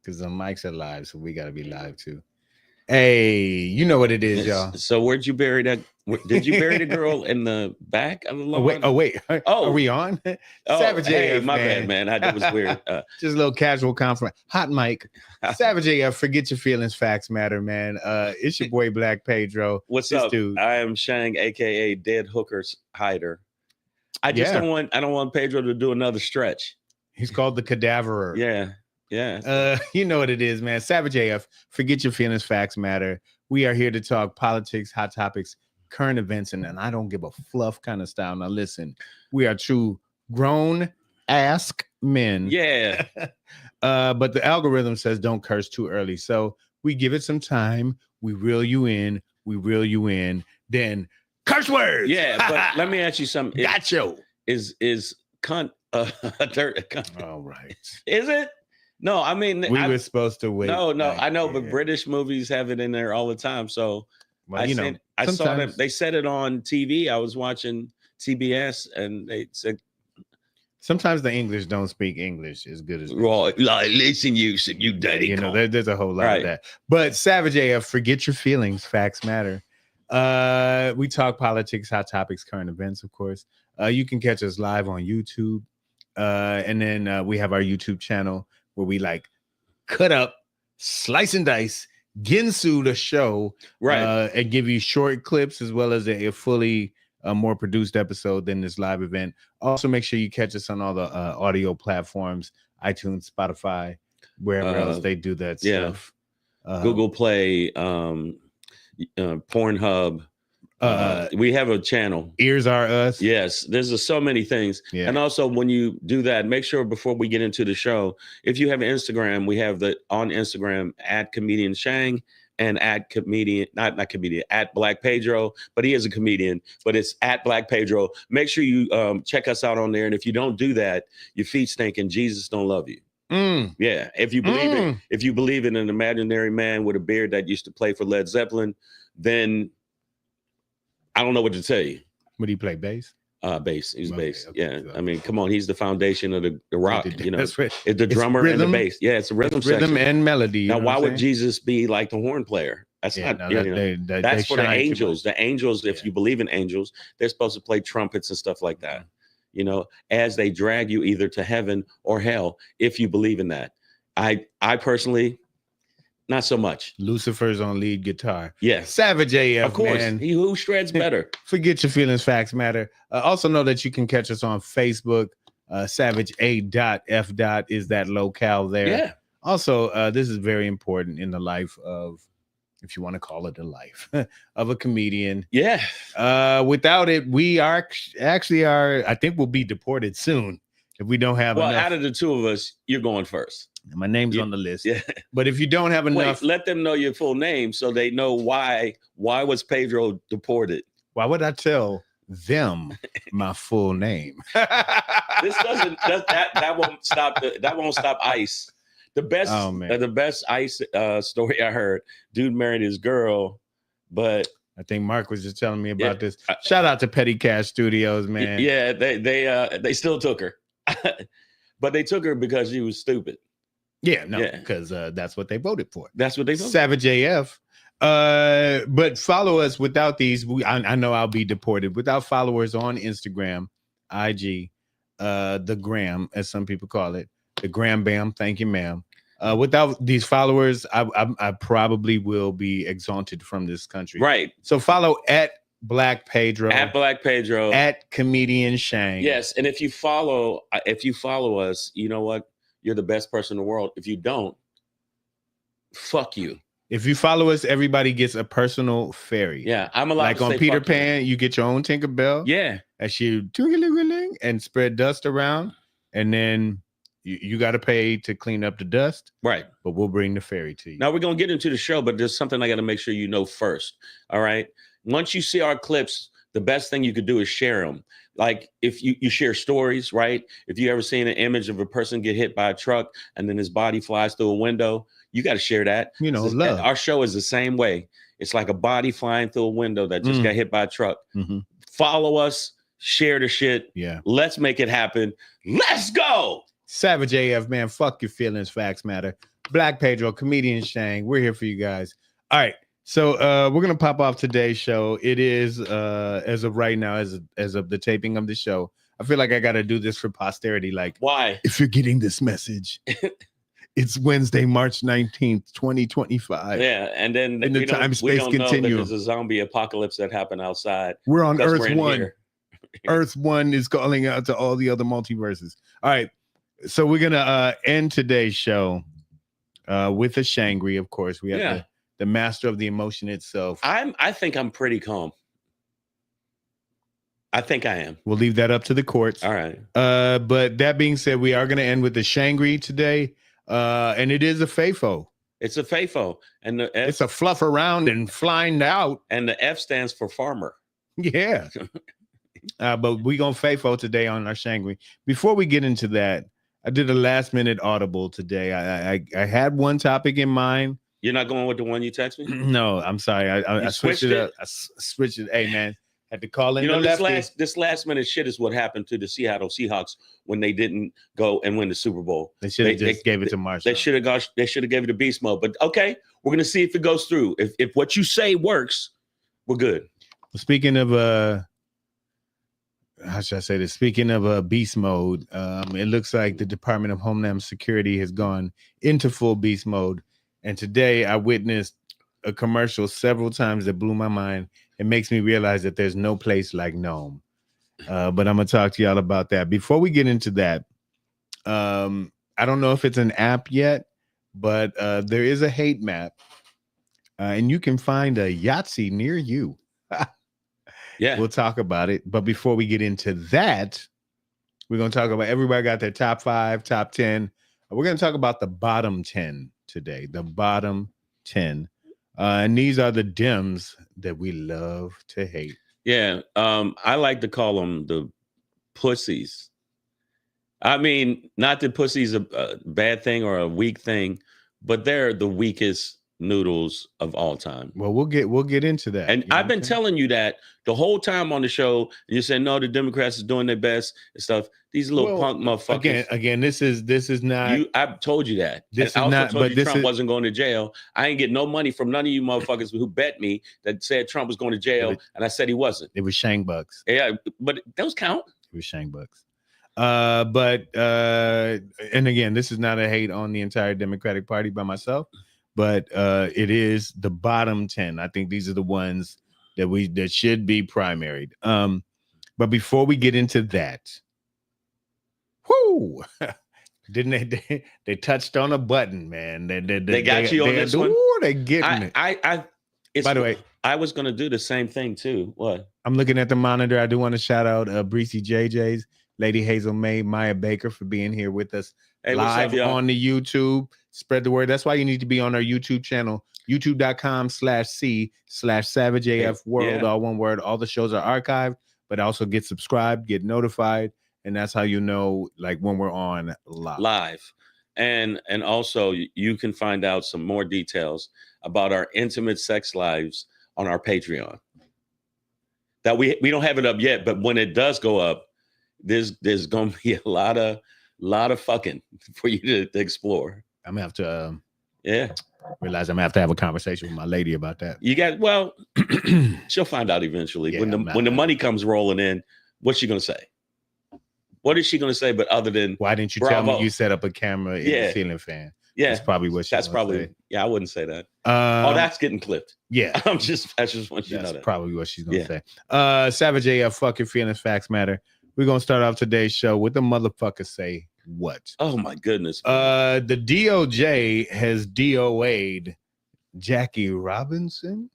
because the mics are live, so we got to be live too. Hey, you know what it is, y'all. So where'd you bury that? Did you bury the girl in the back of the lawn? Oh wait. Are we on? Savage hey, AF, my man. bad, man. That was weird. Just a little casual compliment. Hot mic. Savage AF, forget your feelings, facts matter, man. It's your boy Black Pedro. What's this up? Dude. I am Shang, aka Dead Hooker's Hider. I just don't want Pedro to do another stretch. He's called the Cadaverer. Yeah. You know what it is, man. Savage AF, forget your feelings, facts matter. We are here to talk politics, hot topics, current events, and I don't give a fluff kind of style. Now listen, we are true grown ask men. Yeah. But the algorithm says don't curse too early. So we give it some time. We reel you in. Then curse words. Yeah, but let me ask you something. Gotcha. Is cunt a dirt? All right. Is it? No, I mean we were supposed to wait. No, I know, but British movies have it in there all the time. So I saw them. They said it on TV. I was watching TBS, and they said sometimes the English don't speak English as good as like listen, you dirty. You know, there's a whole lot of that. But Savage AF, forget your feelings. Facts matter. We talk politics, hot topics, current events, of course. You can catch us live on YouTube, and then we have our YouTube channel where we like cut up, slice and dice, Ginsu the show, and give you short clips as well as a fully more produced episode than this live event. Also, make sure you catch us on all the audio platforms, iTunes, Spotify, wherever else they do that stuff. Google Play, Pornhub. We have a channel. Ears Are Us. Yes, there's so many things. Yeah. And also when you do that, make sure before we get into the show, if you have an Instagram, we have on Instagram at Comedian Shang and at comedian, not comedian, at Black Pedro, but he is a comedian, but it's at Black Pedro. Make sure you check us out on there. And if you don't do that, your feet stink and Jesus don't love you. Yeah. If you believe in an imaginary man with a beard that used to play for Led Zeppelin, then I don't know what to tell you. Would he play bass? Bass. He's bass. Okay. Yeah. I mean, come on. He's the foundation of the rock. You know, it's the drummer rhythm, and the bass. Yeah, it's a rhythm and melody. Now, why would Jesus be like the horn player? That's not. That's for the angels. The angels, if you believe in angels, they're supposed to play trumpets and stuff like that. You know, as they drag you either to heaven or hell, if you believe in that. I personally. Not so much. Lucifer's on lead guitar. Yes. Savage AF, of course. Man. He who shreds better. Forget your feelings, facts matter. Also know that you can catch us on Facebook. Savage A.F. is that locale there. Yeah. Also, this is very important in the life of, if you want to call it a life, of a comedian. Yeah. Without it, we I think we'll be deported soon if we don't have enough. Well, out of the two of us, you're going first. My name's on the list. Yeah. But if you don't have enough, let them know your full name so they know why was Pedro deported. Why would I tell them my full name? This doesn't that won't stop ICE. The best ICE story I heard, dude married his girl, but I think Mark was just telling me about this. Shout out to Petty Cash Studios, man. Yeah, they still took her. But they took her because she was stupid. Yeah, no, because that's what they voted for. That's what they voted. Savage AF. But follow us without these. I know I'll be deported without followers on Instagram, IG, the gram, as some people call it, the gram bam. Thank you, ma'am. Without these followers, I probably will be exalted from this country. Right. So follow at Black Pedro, at Comedian Shang. Yes, and if you follow us, you know what? You're the best person in the world. If you don't, fuck you. If you follow us, everybody gets a personal fairy. Yeah, I'm allowed. Like to on say Peter Pan, you get your own Tinkerbell. Yeah, as you and spread dust around, and then you got to pay to clean up the dust. Right. But we'll bring the fairy to you. Now we're gonna get into the show, but there's something I got to make sure you know first. All right. Once you see our clips, the best thing you could do is share them. Like if you share stories, right? If you ever seen an image of a person get hit by a truck and then his body flies through a window, you got to share that. You know, love. Our show is the same way. It's like a body flying through a window that just got hit by a truck. Mm-hmm. Follow us, share the shit. Yeah. Let's make it happen. Let's go. Savage AF, man. Fuck your feelings. Facts matter. Black Pedro, comedian Shang. We're here for you guys. All right. So we're gonna pop off today's show. It is as of right now, as of the taping of the show. I feel like I gotta do this for posterity. Like, why? If you're getting this message, it's Wednesday, March 19th, 2025. Yeah, and then in the time space continuum, there's a zombie apocalypse that happened outside. We're on Earth 1. Earth 1 is calling out to all the other multiverses. All right. So we're gonna end today's show with a Shangri, of course. We have the master of the emotion itself. I think I'm pretty calm. I think I am. We'll leave that up to the courts. All right. But that being said, we are going to end with the Shangri today. And it is a FAFO. It's a FAFO. And it's a fluff around and flying out. And the F stands for farmer. Yeah. But we're going to FAFO today on our Shangri. Before we get into that, I did a last minute audible today. I had one topic in mind. You're not going with the one you text me? No, I'm sorry. I switched it up. I switched it. Hey, man. Had to call in. You know, this last minute shit is what happened to the Seattle Seahawks when they didn't go and win the Super Bowl. They should have just gave it to Marshall. They should have gave it to Beast Mode. But okay, we're gonna see if it goes through. If what you say works, we're good. Speaking of how should I say this? Speaking of beast mode, it looks like the Department of Homeland Security has gone into full beast mode. And today I witnessed a commercial several times that blew my mind. It makes me realize that there's no place like Nome. But I'm going to talk to y'all about that. Before we get into that, I don't know if it's an app yet, but there is a hate map. And you can find a Yahtzee near you. Yeah. We'll talk about it. But before we get into that, we're going to talk about everybody got their top 5, top 10. We're going to talk about the bottom 10 today. The bottom 10. And these are the Dems that we love to hate. Yeah. I like to call them the pussies. I mean, not that pussy's a bad thing or a weak thing, but they're the weakest noodles of all time. Well, we'll get into that. And I've been telling you that the whole time on the show. And you said, no, the Democrats is doing their best and stuff. These little punk motherfuckers. Again, this is not. I've told you that. This I is also not. told But you this Trump is, wasn't going to jail. I ain't get no money from none of you motherfuckers who bet me that said Trump was going to jail, and I said he wasn't. It was Shang Bucks. Yeah, but those count. It was Shang Bucks. And again, this is not a hate on the entire Democratic Party by myself, but it is the bottom 10. I think these are the ones that should be primaried. But before we get into that, whoo, didn't they touched on a button, man. They got you on this one. Ooh, they getting it. By the way, I was going to do the same thing too. What? I'm looking at the monitor. I do want to shout out Breezy JJ's, Lady Hazel May, Maya Baker for being here with us live on the YouTube. Spread the word. That's why you need to be on our YouTube channel, youtube.com/c/SavageAF World, all one word. All the shows are archived, but also get subscribed, get notified, and that's how you know like when we're on live. And also you can find out some more details about our intimate sex lives on our Patreon. That we don't have it up yet, but when it does go up, there's gonna be a lot of fucking for you to explore. I'm gonna have to realize I'm gonna have to have a conversation with my lady about that. You got she'll find out eventually. Yeah, when the money comes rolling in, what's she gonna say? What is she gonna say? But other than why didn't you tell me you set up a camera in the ceiling fan? Yeah, that's probably what she. That's probably. Say. Yeah, I wouldn't say that. That's getting clipped. Yeah, I just want you to know that. That's probably what she's gonna say. Savage AF, fuck your feelings, facts matter. We're gonna start off today's show with the motherfucker say what? Oh my goodness. The DOJ has DOA'd Jackie Robinson.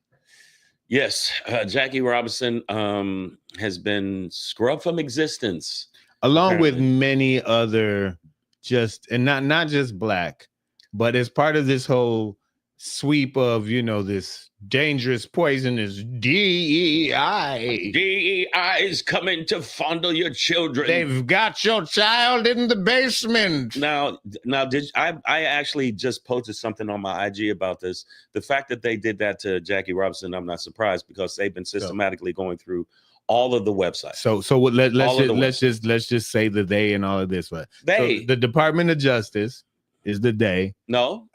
Yes, Jackie Robinson has been scrubbed from existence, along with many other not just black, but as part of this whole sweep of this dangerous, poisonous DEI. DEI is coming to fondle your children. They've got your child in the basement. Now, I actually just posted something on my IG about this. The fact that they did that to Jackie Robinson, I'm not surprised because they've been systematically going through all of the websites. So let's just say the they and all of this. So the Department of Justice is the day. No.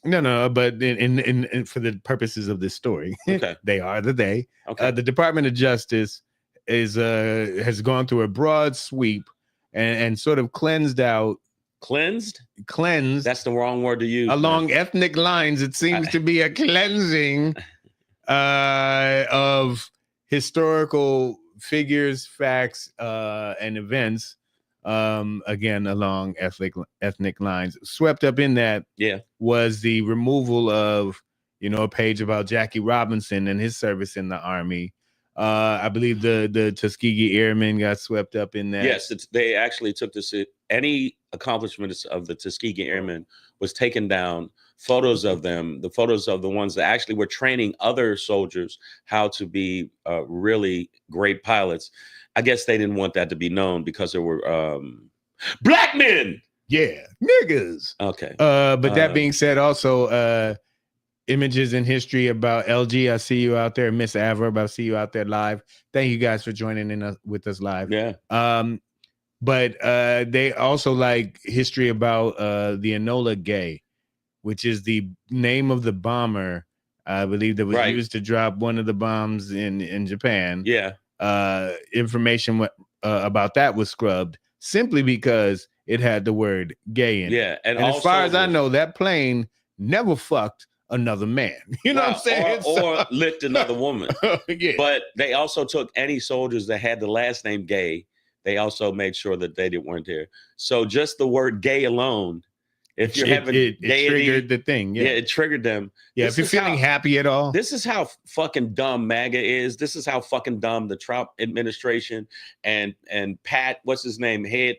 No, but in for the purposes of this story, okay. they are the day. Okay. The Department of Justice has gone through a broad sweep and sort of cleansed. That's the wrong word to use. Along ethnic lines, it seems to be a cleansing of historical figures, facts, and events. Again, along ethnic lines. Swept up in that was the removal of, a page about Jackie Robinson and his service in the Army. I believe the Tuskegee Airmen got swept up in that. Yes, they actually took this. Any accomplishments of the Tuskegee Airmen was taken down. Photos of them, the photos of the ones that actually were training other soldiers how to be really great pilots. I guess they didn't want that to be known because there were black men. Yeah, niggas. Okay. But that being said, also images in history about LG. I see you out there, Miss Averb. I see you out there live. Thank you guys for joining with us live. Yeah. But they also like history about the Enola Gay, which is the name of the bomber, I believe, that was used to drop one of the bombs in Japan. Yeah. Information about that was scrubbed simply because it had the word gay in it. Yeah. And as far as I know, that plane never fucked another man. You know what I'm saying? Or licked another woman. Yeah. But they also took any soldiers that had the last name Gay. They also made sure that they weren't there. So just the word gay alone, if you're having it triggered the thing. Yeah, it triggered them. Yeah, if you're feeling happy at all. This is how fucking dumb MAGA is. This is how fucking dumb the Trump administration and Pat, what's his name? Hand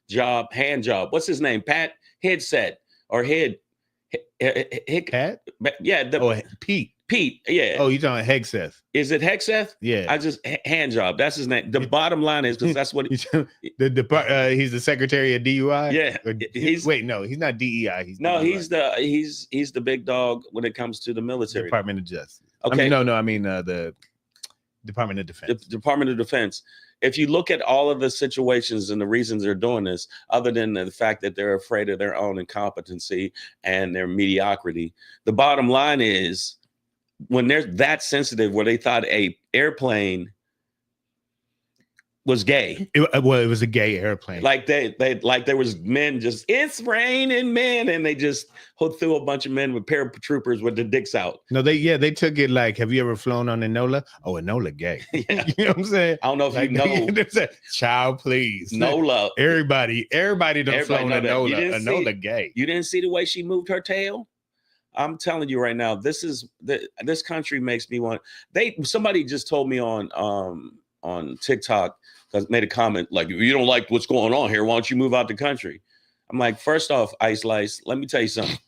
job. What's his name? Pat Headset or Head. Pat? Yeah. Pete. Yeah. Oh, you're talking Hegseth. Is it Hegseth? Yeah. I just hand job. That's his name. The bottom line is because that's what he's the secretary of DUI. Yeah. He's not DEI. He's the big dog when it comes to the military. Department of Justice. Okay. I mean the Department of Defense. The Department of Defense. If you look at all of the situations and the reasons they're doing this, other than the fact that they're afraid of their own incompetency and their mediocrity, the bottom line is when they're that sensitive where they thought a airplane was gay. It was a gay airplane. Like there was men just, it's raining men, and they just threw a bunch of men with paratroopers with their dicks out. No, they took it like, have you ever flown on Enola? Oh, Enola gay. Yeah. You know what I'm saying? I don't know if you know. Child, please. Nola. Everybody done flown Enola. Enola gay. You didn't see the way she moved her tail? I'm telling you right now, this country makes me want. Somebody just told me on TikTok, made a comment like, if you don't like what's going on here, why don't you move out the country? I'm like, first off, Ice Lice, let me tell you something.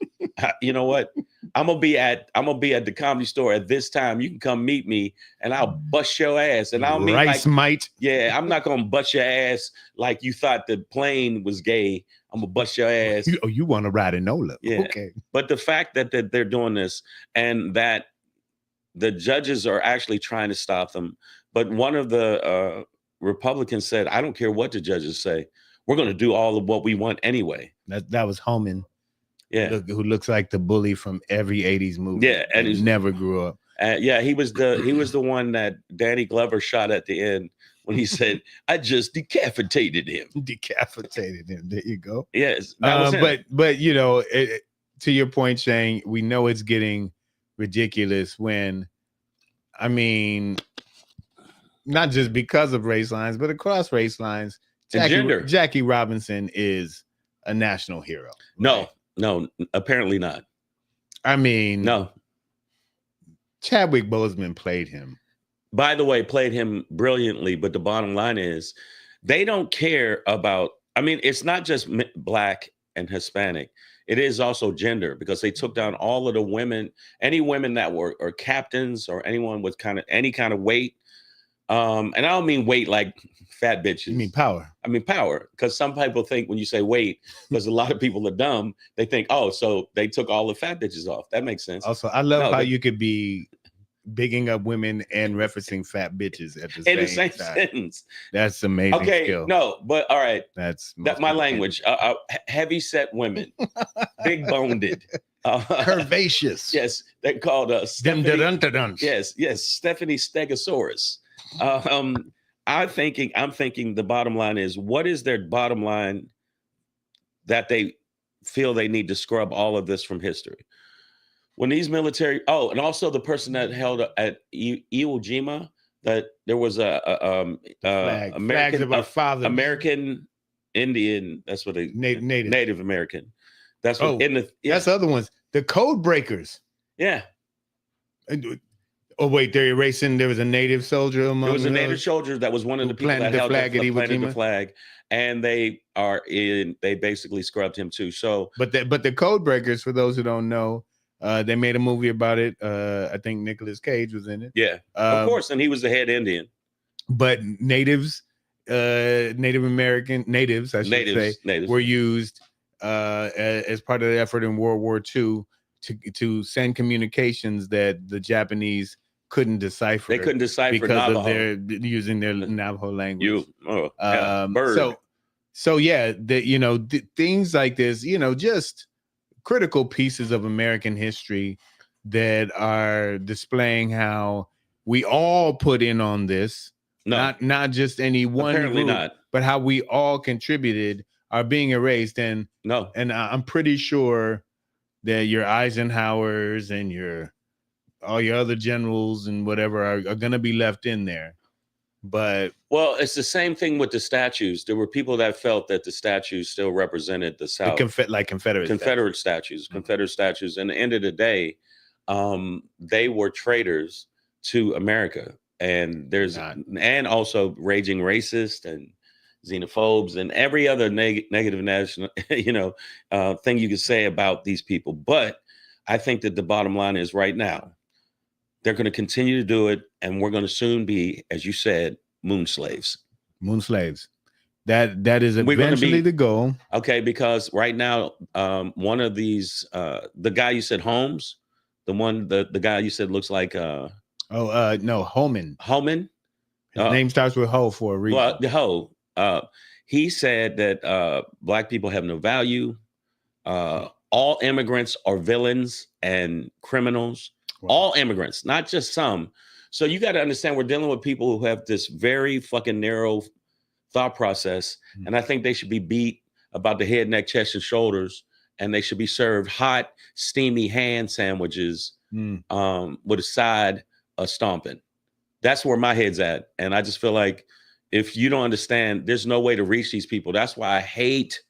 You know what? I'm gonna be at the Comedy Store at this time. You can come meet me, and I'll bust your ass. And I don't mean Rice might. Yeah, I'm not gonna bust your ass like you thought the plane was gay. I'm gonna bust your ass. You want to ride Enola? Yeah. Okay. But the fact that they're doing this and that the judges are actually trying to stop them. But one of the Republicans said, "I don't care what the judges say. We're going to do all of what we want anyway." That was Homan. Yeah, who looks like the bully from every 80s movie. Yeah, and he never grew up. Yeah, he was the one that Danny Glover shot at the end when he said, "I just decapitated him." Decapitated him. There you go. Yes, that was him. But you know, to your point, Shane, we know it's getting ridiculous when, I mean, not just because of race lines, but across race lines. Jackie Robinson is a national hero. Right? No, apparently not. I mean, no. Chadwick Boseman played him. By the way, played him brilliantly. But the bottom line is they don't care about, I mean, it's not just Black and Hispanic. It is also gender, because they took down all of the women, any women that were or captains or anyone with any kind of weight. And I don't mean weight like fat bitches. You mean power? I mean power, because some people think when you say weight, because a lot of people are dumb, they think, oh, so they took all the fat bitches off. That makes sense. Also, I love how you could be bigging up women and referencing fat bitches at the in the same same time. sentence. That's amazing. Okay, skill. no, but all right. That's my language. Heavy set women, big boned. Curvaceous. Yes, they're called Stephanie. Yes, Stephanie Stegosaurus. I'm thinking the bottom line is, what is their bottom line that they feel they need to scrub all of this from history? When these military, and also the person that held at Iwo Jima, that there was a American Indian. That's what they Native American. That's what that's the other ones. The code breakers. Yeah. Oh wait, they're erasing. There was a native soldier among. There was a native soldier that was one of the people that held planted the flag, and they basically scrubbed him too. So, but the code breakers, for those who don't know, they made a movie about it. I think Nicolas Cage was in it. Yeah, of course, and he was the head Indian. But natives, Native American natives, I should say, were used as part of the effort in World War II to send communications that the Japanese couldn't decipher. They couldn't decipher because Navajo. of their using their Navajo language. Bird. So yeah, things like this, just critical pieces of American history that are displaying how we all put in on this. No. Not just any one Apparently group, not. but how we all contributed are being erased. And I'm pretty sure that your Eisenhowers and all your other generals and whatever are going to be left in there. But it's the same thing with the statues. There were people that felt that the statues still represented the South, like Confederate statues. Confederate statues. And at the end of the day, they were traitors to America. And and also raging racist and xenophobes and every other negative national, thing you could say about these people. But I think that the bottom line is right now, they're going to continue to do it. And we're going to soon be, as you said, moon slaves. Moon slaves. That is eventually the goal. Okay. Because right now, one of these, the guy you said, Holmes, the guy you said looks like, no, Holman. Holman. His name starts with Ho for a reason. Well, the Ho. He said that Black people have no value. All immigrants are villains and criminals. Wow. All immigrants, not just some. So you got to understand, we're dealing with people who have this very fucking narrow thought process, and I think they should be beat about the head, neck, chest, and shoulders, and they should be served hot, steamy hand sandwiches with a side of stomping. That's where my head's at. And I just feel like if you don't understand, there's no way to reach these people. That's why I hate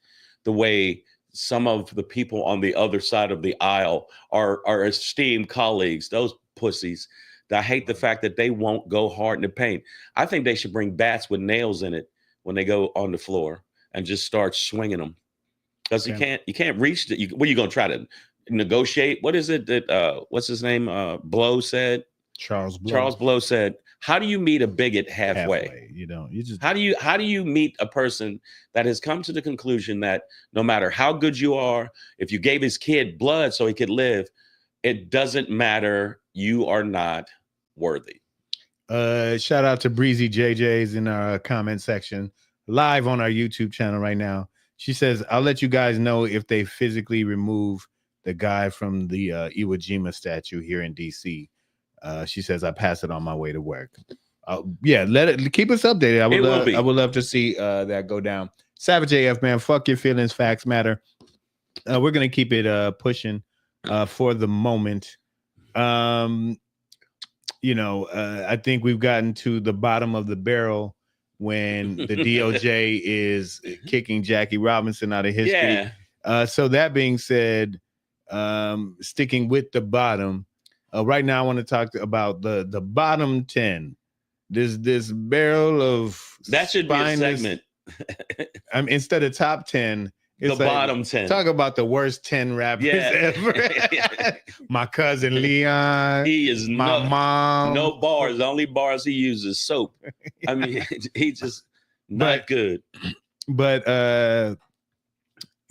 the way some of the people on the other side of the aisle are esteemed colleagues, those pussies. I hate the fact that they won't go hard in the paint. I think they should bring bats with nails in it when they go on the floor and just start swinging them. Because you can't reach it. What are you going to try to negotiate? What is it that, what's his name? Blow said? Charles Blow said, how do you meet a bigot halfway? How do you meet a person that has come to the conclusion that no matter how good you are, if you gave his kid blood so he could live, it doesn't matter. You are not worthy. Shout out to Breezy JJ's in our comment section, live on our YouTube channel right now. She says, I'll let you guys know if they physically remove the guy from the Iwo Jima statue here in DC. She says, I pass it on my way to work. Keep us updated. I would love to see that go down. Savage AF, man, fuck your feelings, facts matter. We're gonna keep it pushing for the moment. I think we've gotten to the bottom of the barrel when the DOJ is kicking Jackie Robinson out of history. So that being said, sticking with the bottom, right now I want to talk about the bottom 10. This barrel of that should be a segment. Instead of top 10, it's the bottom 10. Talk about the worst 10 rappers ever. My cousin Leon. He is my mom. No bars. The only bars he uses soap. I mean, he's just not good. But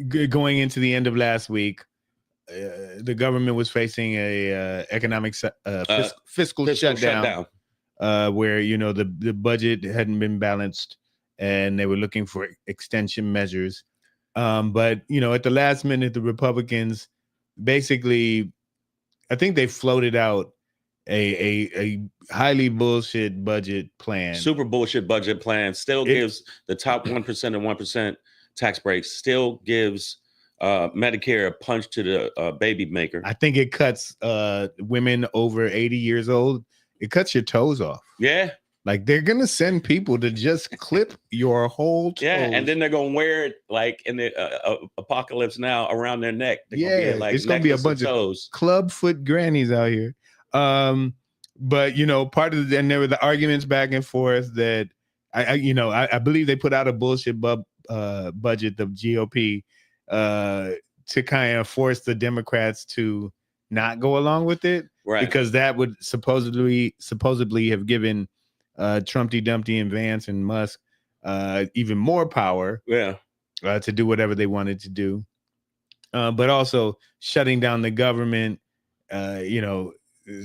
going into the end of last week, the government was facing a economic fiscal shutdown. Where the budget hadn't been balanced, and they were looking for extension measures. But at the last minute, the Republicans basically, I think they floated out a highly bullshit budget plan. Super bullshit budget plan. Still gives the top 1% and 1% tax breaks. Still gives Medicare a punch to the baby maker. I think it cuts women over 80 years old. It cuts your toes off. Yeah. Like they're gonna send people to just clip your whole toes. Yeah, and then they're gonna wear it like in the apocalypse now around their neck. It's gonna be a bunch of clubfoot grannies out here. But part of and there were the arguments back and forth that I believe they put out a bullshit budget, the GOP, to kind of force the Democrats to not go along with it, right? Because that would supposedly have given Trumpty Dumpty and Vance and Musk even more power, to do whatever they wanted to do, but also shutting down the government.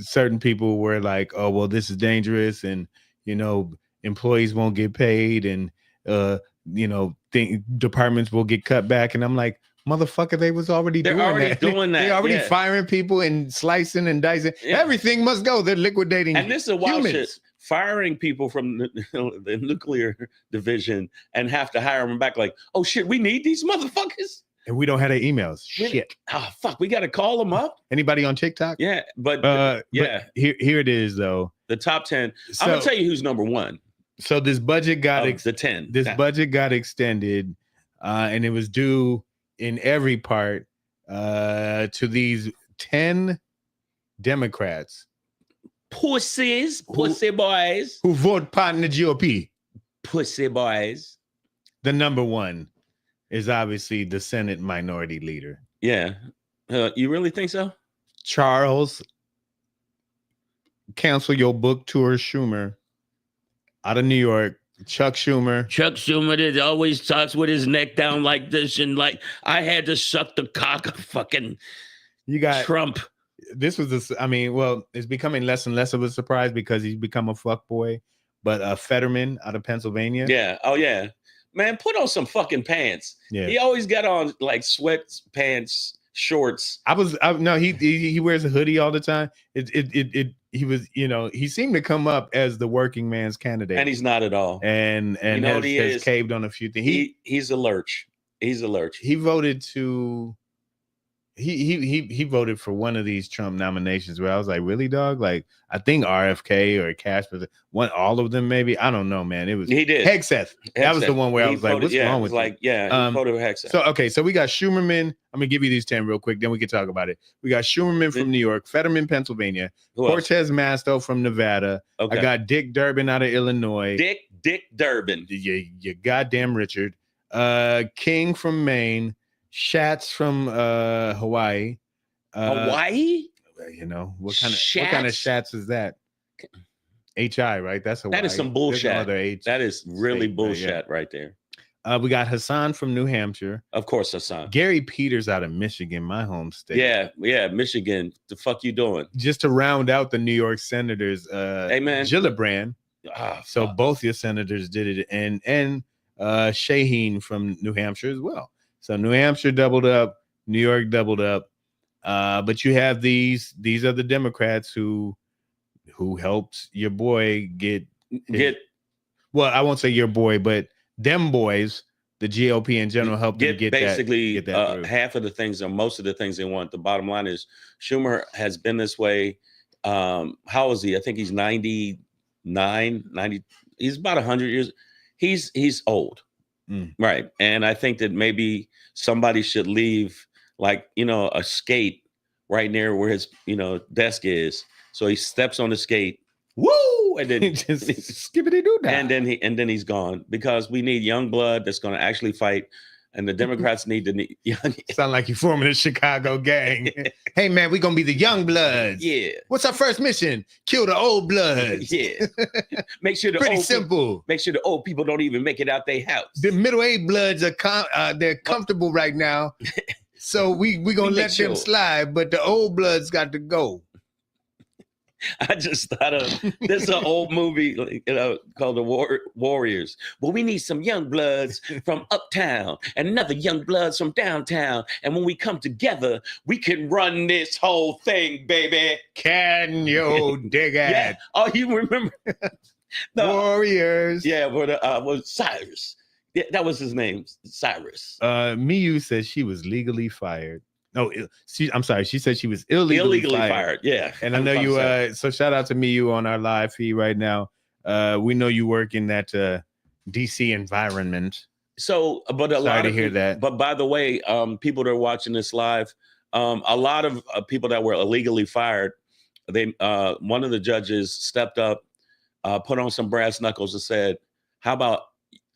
Certain people were like, oh well, this is dangerous, and employees won't get paid, and departments will get cut back, and I'm like, motherfucker, they was already doing that. They're already firing people and slicing and dicing. Everything must go. They're liquidating. And this is wild shit. Firing people from the nuclear division and have to hire them back. Like, oh shit, we need these motherfuckers. And we don't have their emails. Shit. Oh fuck, we got to call them up. Anybody on TikTok? Yeah, but here it is though. The top 10. I'm gonna tell you who's number one. So this budget got the 10. This budget got extended, and it was due in every part to these 10 Democrats, pussy boys who vote part in the GOP. Pussy boys. The number one is obviously the Senate Minority Leader. Yeah, you really think so? Charles, cancel your book tour, Schumer, out of New York. Chuck Schumer that always talks with his neck down like this, and like I had to suck the cock of fucking Trump. This was it's becoming less and less of a surprise because he's become a fuckboy. But Fetterman out of Pennsylvania. Yeah. Oh yeah. Man, put on some fucking pants. Yeah. He always got on like sweatpants, shorts. He wears a hoodie all the time. He was, he seemed to come up as the working man's candidate, and he's not at all. And has caved on a few things. He's a lurch. He's a lurch. He voted to. He voted for one of these Trump nominations where I was like, really, dog? Like, I think RFK or Cash was all of them, maybe. I don't know, man. It was he did Hegseth. That was the one where I was like, what's wrong with you? He voted for Hegseth. So we got Schumerman. I'm gonna give you these 10 real quick, then we can talk about it. We got Schumerman from New York, Fetterman, Pennsylvania, Cortez Masto from Nevada. Okay. I got Dick Durbin out of Illinois. Dick Durbin. You goddamn Richard. King from Maine. Schatz from Hawaii. Hawaii? What kind of Schatz is that? HI, right? That's Hawaii. That is some bullshit. That is really bullshit right there. We got Hassan from New Hampshire. Of course, Hassan. Gary Peters out of Michigan, my home state. Yeah, Michigan. The fuck you doing? Just to round out the New York senators, hey man, Gillibrand. So both your senators did it, and Shaheen from New Hampshire as well. So New Hampshire doubled up, New York doubled up. But you have these are the Democrats who helped your boy get well, I won't say your boy, but them boys, the GOP in general, helped them get basically that half of the things or most of the things they want. The bottom line is Schumer has been this way. How is he? I think he's 99, 90. He's about 100 years. He's old. Right. And I think that maybe somebody should leave a skate right near where his, desk is. So he steps on the skate. Woo! And then just skippity doo dah. And then he's gone, because we need young blood that's going to actually fight. And the Democrats need young. Sound like you're forming a Chicago gang. Hey man, we're gonna be the young bloods. Yeah. What's our first mission? Kill the old bloods. Yeah. Make sure make sure the old people don't even make it out their house. The middle-aged bloods are they're comfortable right now. So we gonna let them slide, but the old bloods got to go. I just thought of this an old movie, called The Warriors. Well, we need some young bloods from uptown and another young bloods from downtown. And when we come together, we can run this whole thing, baby. Can you dig it? Yeah. Oh, you remember the Warriors? Yeah, was Cyrus. Yeah, that was his name, Cyrus. Miyu says she was legally fired. No, I'm sorry. She said she was illegally fired. Yeah. And I know you, so shout out to Miyu on our live feed right now. We know you work in that DC environment. So, but sorry to hear that. But by the way, people that are watching this live, a lot of people that were illegally fired, one of the judges stepped up, put on some brass knuckles and said, how about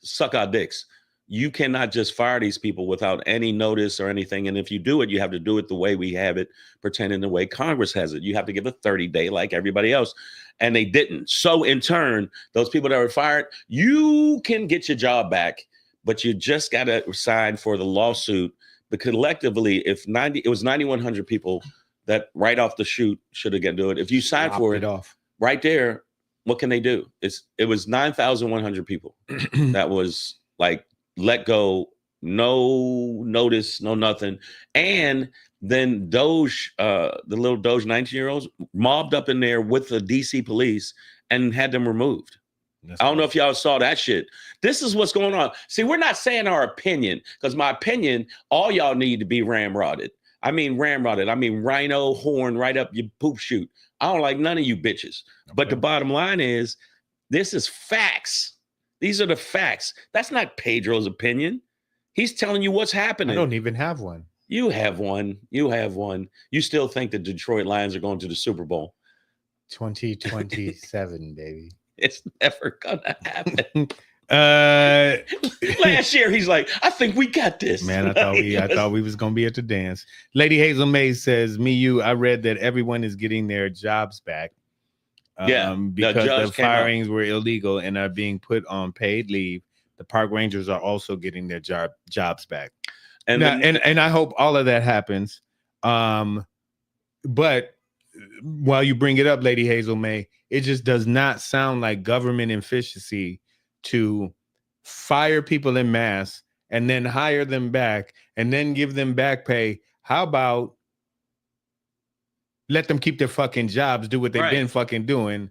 suck our dicks? You cannot just fire these people without any notice or anything. And if you do it, you have to do it the way we have it, pretending the way Congress has it. You have to give a 30-day like everybody else. And they didn't. So in turn, those people that were fired, you can get your job back, but you just got to sign for the lawsuit. But collectively, if it was 9,100 people that right off the shoot should have got to do it. If you sign for it off right there, what can they do? It was 9,100 people that was like, let go, no notice, no nothing. And then Doge, the little Doge 19-year-olds mobbed up in there with the DC police and had them removed. I don't know if y'all saw that shit. This is what's going on. See, we're not saying our opinion, because my opinion, all y'all need to be ramrodded. I mean ramrodded. I mean rhino horn right up your poop chute. I don't like none of you bitches. Okay. But the bottom line is, this is facts. These are the facts. That's not Pedro's opinion. He's telling you what's happening. I don't even have one. You have one. You have one. You still think the Detroit Lions are going to the Super Bowl? 2027, baby. It's never gonna happen. Last year, he's like, I think we got this. Man, I thought we was gonna be at the dance. Lady Hazel May says, I read that everyone is getting their jobs back. Because the firings were illegal and are being put on paid leave. The park rangers are also getting their jobs back. And I hope all of that happens. But while you bring it up, Lady Hazel May, it just does not sound like government efficiency to fire people en masse and then hire them back and then give them back pay. How about let them keep their fucking jobs, do what they've been fucking doing.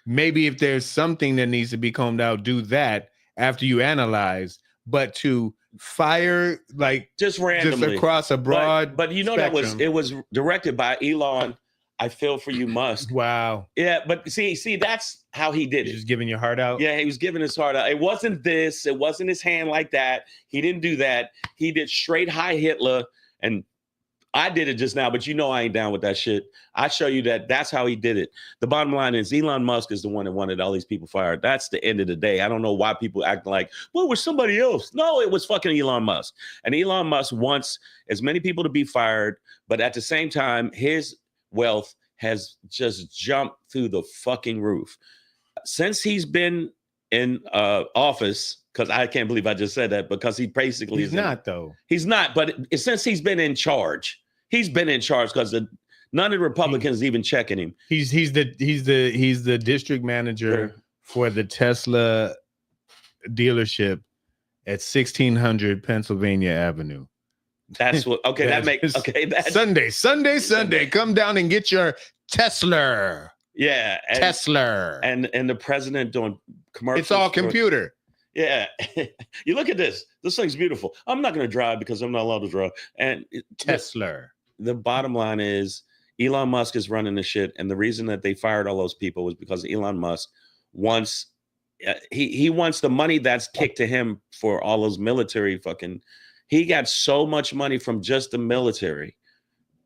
Maybe if there's something that needs to be combed out, do that after you analyze. But to fire like just randomly, just across a broad but you know spectrum. It was directed by Elon. I feel for you, Musk. Wow. Yeah, but see, that's how he did it. Just giving your heart out. Yeah, he was giving his heart out. It wasn't this. It wasn't his hand like that. He didn't do that. He did straight high Hitler. And I did it just now, but you know I ain't down with that shit. I show you that's how he did it. The bottom line is Elon Musk is the one that wanted all these people fired. That's the end of the day. I don't know why people act like, well, it was somebody else. No, it was fucking Elon Musk. And Elon Musk wants as many people to be fired, but at the same time, his wealth has just jumped through the fucking roof. Since he's been in office, because I can't believe I just said that, because he basically he's not, though. He's not, but since he's been in charge, because none of the Republicans even checking him. He's the district manager for the Tesla dealership at 1600 Pennsylvania Avenue. That's what. Okay, that makes. Okay, that's Sunday. Come down and get your Tesla. Yeah, Tesla. And the president doing commercials. It's all computer. Yeah, you look at this. This thing's beautiful. I'm not going to drive because I'm not allowed to drive. And Tesla. The bottom line is Elon Musk is running the shit, and the reason that they fired all those people was because Elon Musk wants he wants the money that's kicked to him for all those military fucking. He got so much money from just the military.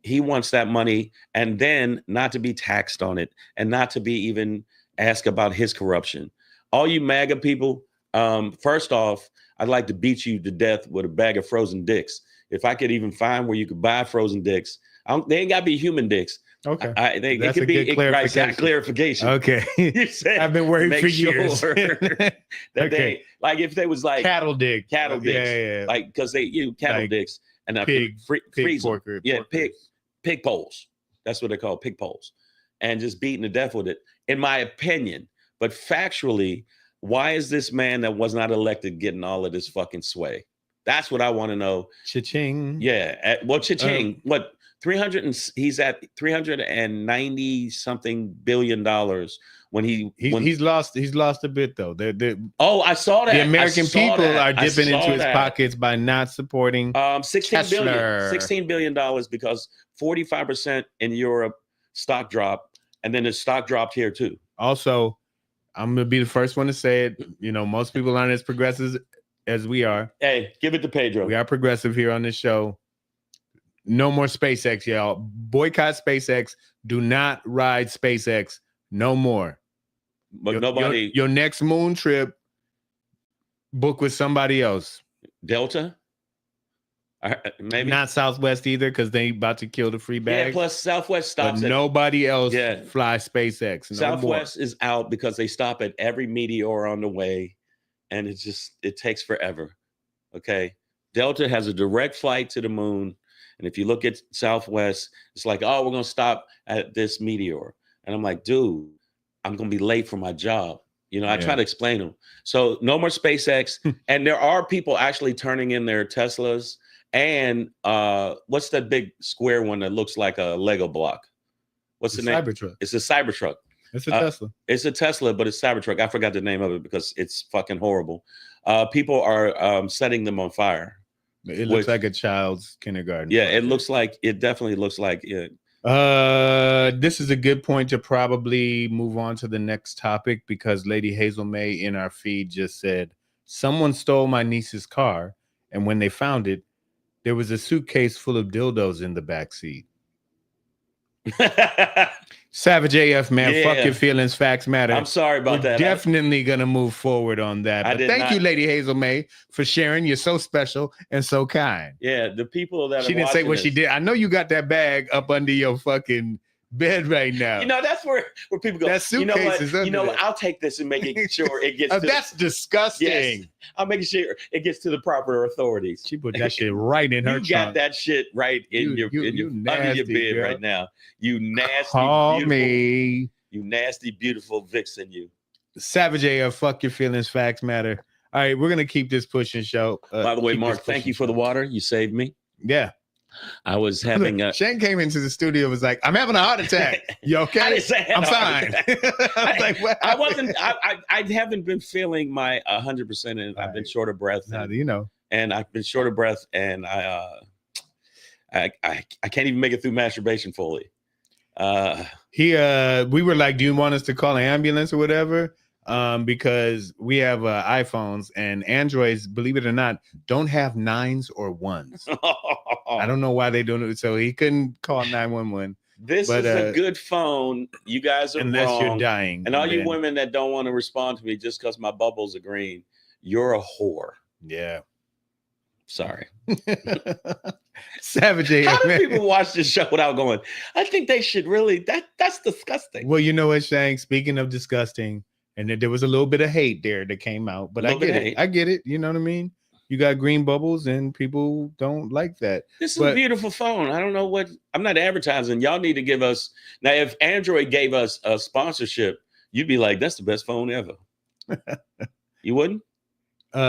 He wants that money, and then not to be taxed on it, and not to be even asked about his corruption. All you MAGA people. First off, I'd like to beat you to death with a bag of frozen dicks. If I could even find where you could buy frozen dicks, they ain't got to be human dicks. Okay. It could be clarification. Okay. You said, I've been worried for years. That okay. Like if they was like cattle dicks. Yeah. Like, because cattle dicks. and pig porker, pig poles. That's what they call pig poles, and just beaten to death with it, in my opinion. But factually, why is this man that was not elected getting all of this fucking sway? That's what I want to know. Cha-ching. Yeah. Well, cha-ching. What? 300 and he's at 390 something billion dollars when he's lost a bit though. I saw that. The American people are dipping into his pockets by not supporting 16 billion dollars because 45% in Europe stock dropped, and then the stock dropped here too. Also, I'm gonna be the first one to say it. You know, most people aren't as progressive as we are. Hey, give it to Pedro. We are progressive here on this show. No more SpaceX, y'all. Boycott SpaceX. Do not ride SpaceX no more. But nobody. Your next moon trip, book with somebody else. Delta? Maybe not Southwest either, because they about to kill the free bag. Yeah, plus Southwest stops. But nobody else fly SpaceX. No Southwest more. Is out because they stop at every meteor on the way, and it takes forever. Okay, Delta has a direct flight to the moon. And if you look at Southwest, it's like, oh, we're going to stop at this meteor. And I'm like, dude, I'm going to be late for my job. You know, I try to explain them. So no more SpaceX. And there are people actually turning in their Teslas. And what's that big square one that looks like a Lego block? What's the name? Cybertruck. It's a Cybertruck. It's a Tesla. It's a Tesla, but it's Cybertruck. I forgot the name of it because it's fucking horrible. People are setting them on fire. It looks like a child's kindergarten. Yeah, it definitely looks like it. This is a good point to probably move on to the next topic, because Lady Hazel May in our feed just said, someone stole my niece's car, and when they found it, there was a suitcase full of dildos in the back seat. Savage AF, man. Fuck your feelings. Facts matter. I'm sorry about that. Definitely gonna move forward on that. But thank you, Lady Hazel May, for sharing. You're so special and so kind. Yeah, the people that she didn't say what she did. I know you got that bag up under your fucking bed right now. You know, that's where people go. That suitcase is under what? I'll take this and make sure it gets. That's disgusting. Yes, I'll make sure it gets to the proper authorities. She put that shit right in her. You got that shit right in your under your bed right now. You nasty. Call beautiful, me. You nasty, beautiful vixen. You. Savage AF. Fuck your feelings. Facts matter. All right, we're gonna keep this pushing show. By the way, Mark, thank you for the water. You saved me. Yeah. I was having Shane came into the studio and was like, I'm having a heart attack. You okay? I didn't say I'm fine. I wasn't. I haven't been feeling my 100%, and I've been short of breath. And I've been short of breath, and I can't even make it through masturbation fully. We were like, do you want us to call an ambulance or whatever? Because we have iPhones, and Androids, believe it or not, don't have 9s or 1s. I don't know why they don't. So he couldn't call 911. This is a good phone. You guys are unless wrong. You're dying. And all you women that don't want to respond to me just because my bubbles are green, you're a whore. Yeah. Sorry. Savage AF. How do people watch this show without going, I think they should really, that's disgusting. Well, you know what, Shang, speaking of disgusting, and there was a little bit of hate there that came out, but I get it. I get it. You know what I mean? You got green bubbles and people don't like that. This is a beautiful phone. I don't know what, I'm not advertising. Y'all need to give us, now if Android gave us a sponsorship, you'd be like, that's the best phone ever. You wouldn't? You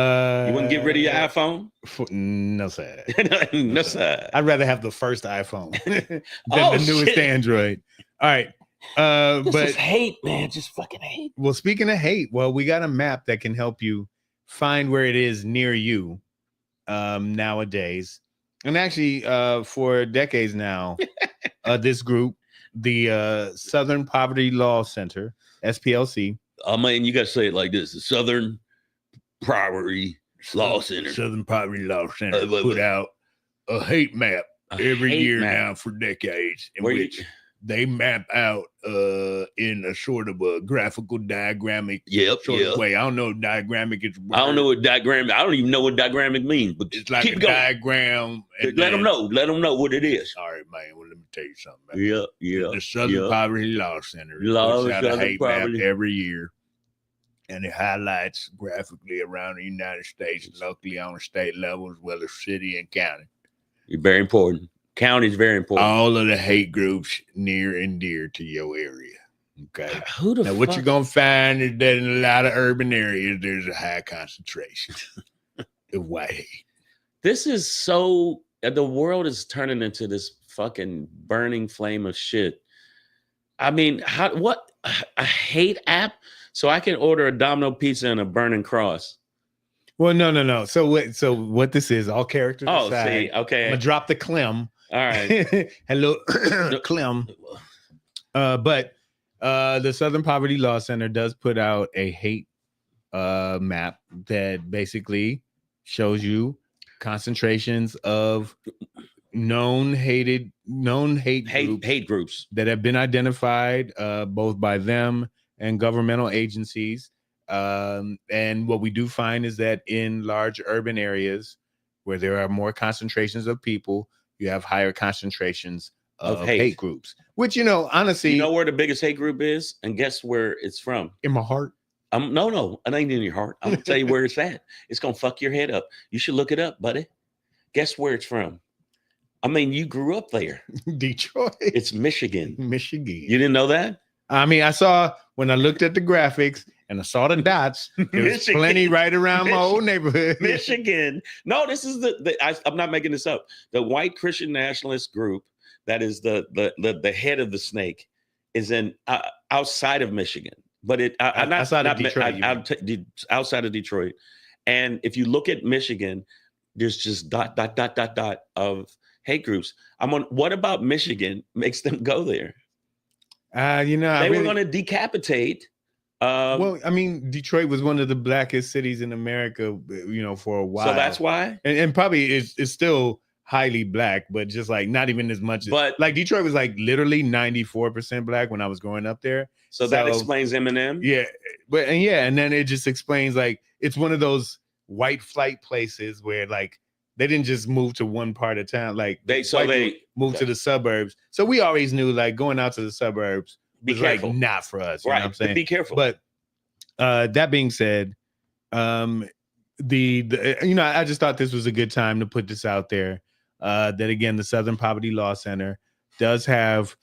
wouldn't get rid of your iPhone? No, sir. No, sir. I'd rather have the first iPhone than the newest Android. All right. This but is hate, man. Just fucking hate. Well, speaking of hate, we got a map that can help you find where it is near you nowadays. And actually, for decades now, this group, the Southern Poverty Law Center, SPLC. I mean, you got to say it like this: the Southern Poverty Law Center. Southern Poverty Law Center put out a hate map every year now for decades, in which they map out in a sort of a graphical diagrammic of way. I don't know if diagrammic is word. I don't know what diagram. I don't even know what diagrammic means, but it's like a diagram. Let them know. Let them know what it is. All right, man. Well, let me tell you something. Yeah. The Southern Poverty Law Center puts out a hate map every year, and it highlights graphically around the United States, locally on a state level, as well as city and county. Very important. County is very important. All of the hate groups near and dear to your area. Okay. Who the now, fuck? what you're gonna find is that in a lot of urban areas, there's a high concentration of white hate. This is so. The world is turning into this fucking burning flame of shit. I mean, what a hate app? So I can order a Domino pizza and a burning cross. Well, no. So what this is? All characters aside. See, okay. I'm gonna drop the Clem. All right. Hello, Clem. But the Southern Poverty Law Center does put out a hate map that basically shows you concentrations of known hate groups that have been identified both by them and governmental agencies. And what we do find is that in large urban areas where there are more concentrations of people, you have higher concentrations of hate groups, which, honestly, you know where the biggest hate group is, and guess where it's from? In my heart. No, it ain't in your heart. I'm gonna tell you where it's at. It's gonna fuck your head up. You should look it up, buddy. Guess where it's from? I mean, you grew up there. Detroit. It's Michigan. Michigan. You didn't know that? I mean, I saw when I looked at the graphics and I saw the dots. There's plenty right around my old neighborhood. Michigan. No, this is I'm not making this up. The white Christian nationalist group that is the head of the snake is in outside of Michigan. But outside of Detroit. And if you look at Michigan, there's just dot of hate groups. What about Michigan makes them go there? They were going to decapitate. Well, I mean, Detroit was one of the blackest cities in America, for a while. So that's why. And probably it's still highly black, but just like not even as much. But like Detroit was like literally 94% black when I was growing up there. So that explains Eminem. Yeah, and then it just explains like it's one of those white flight places where like they didn't just move to one part of town. Like they moved to the suburbs. So we always knew like going out to the suburbs was like not for us. You know what I'm saying? Be careful. But that being said, I just thought this was a good time to put this out there. That again, the Southern Poverty Law Center does have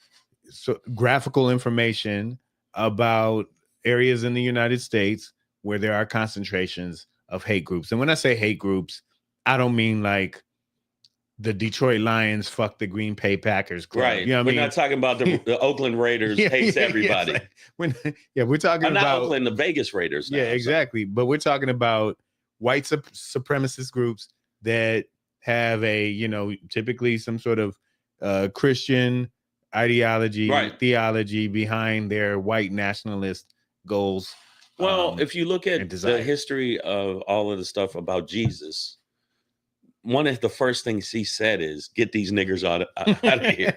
graphical information about areas in the United States where there are concentrations of hate groups. And when I say hate groups, I don't mean like the Detroit Lions fuck the Green Bay Packers club. Right. You know what We're not talking about the Oakland Raiders hates everybody. We're talking about not Oakland, the Vegas Raiders. Now, exactly. But we're talking about white supremacist groups that have typically some sort of Christian ideology, theology behind their white nationalist goals. Well, if you look at the history of all of the stuff about Jesus, one of the first things he said is, "Get these niggers out of here."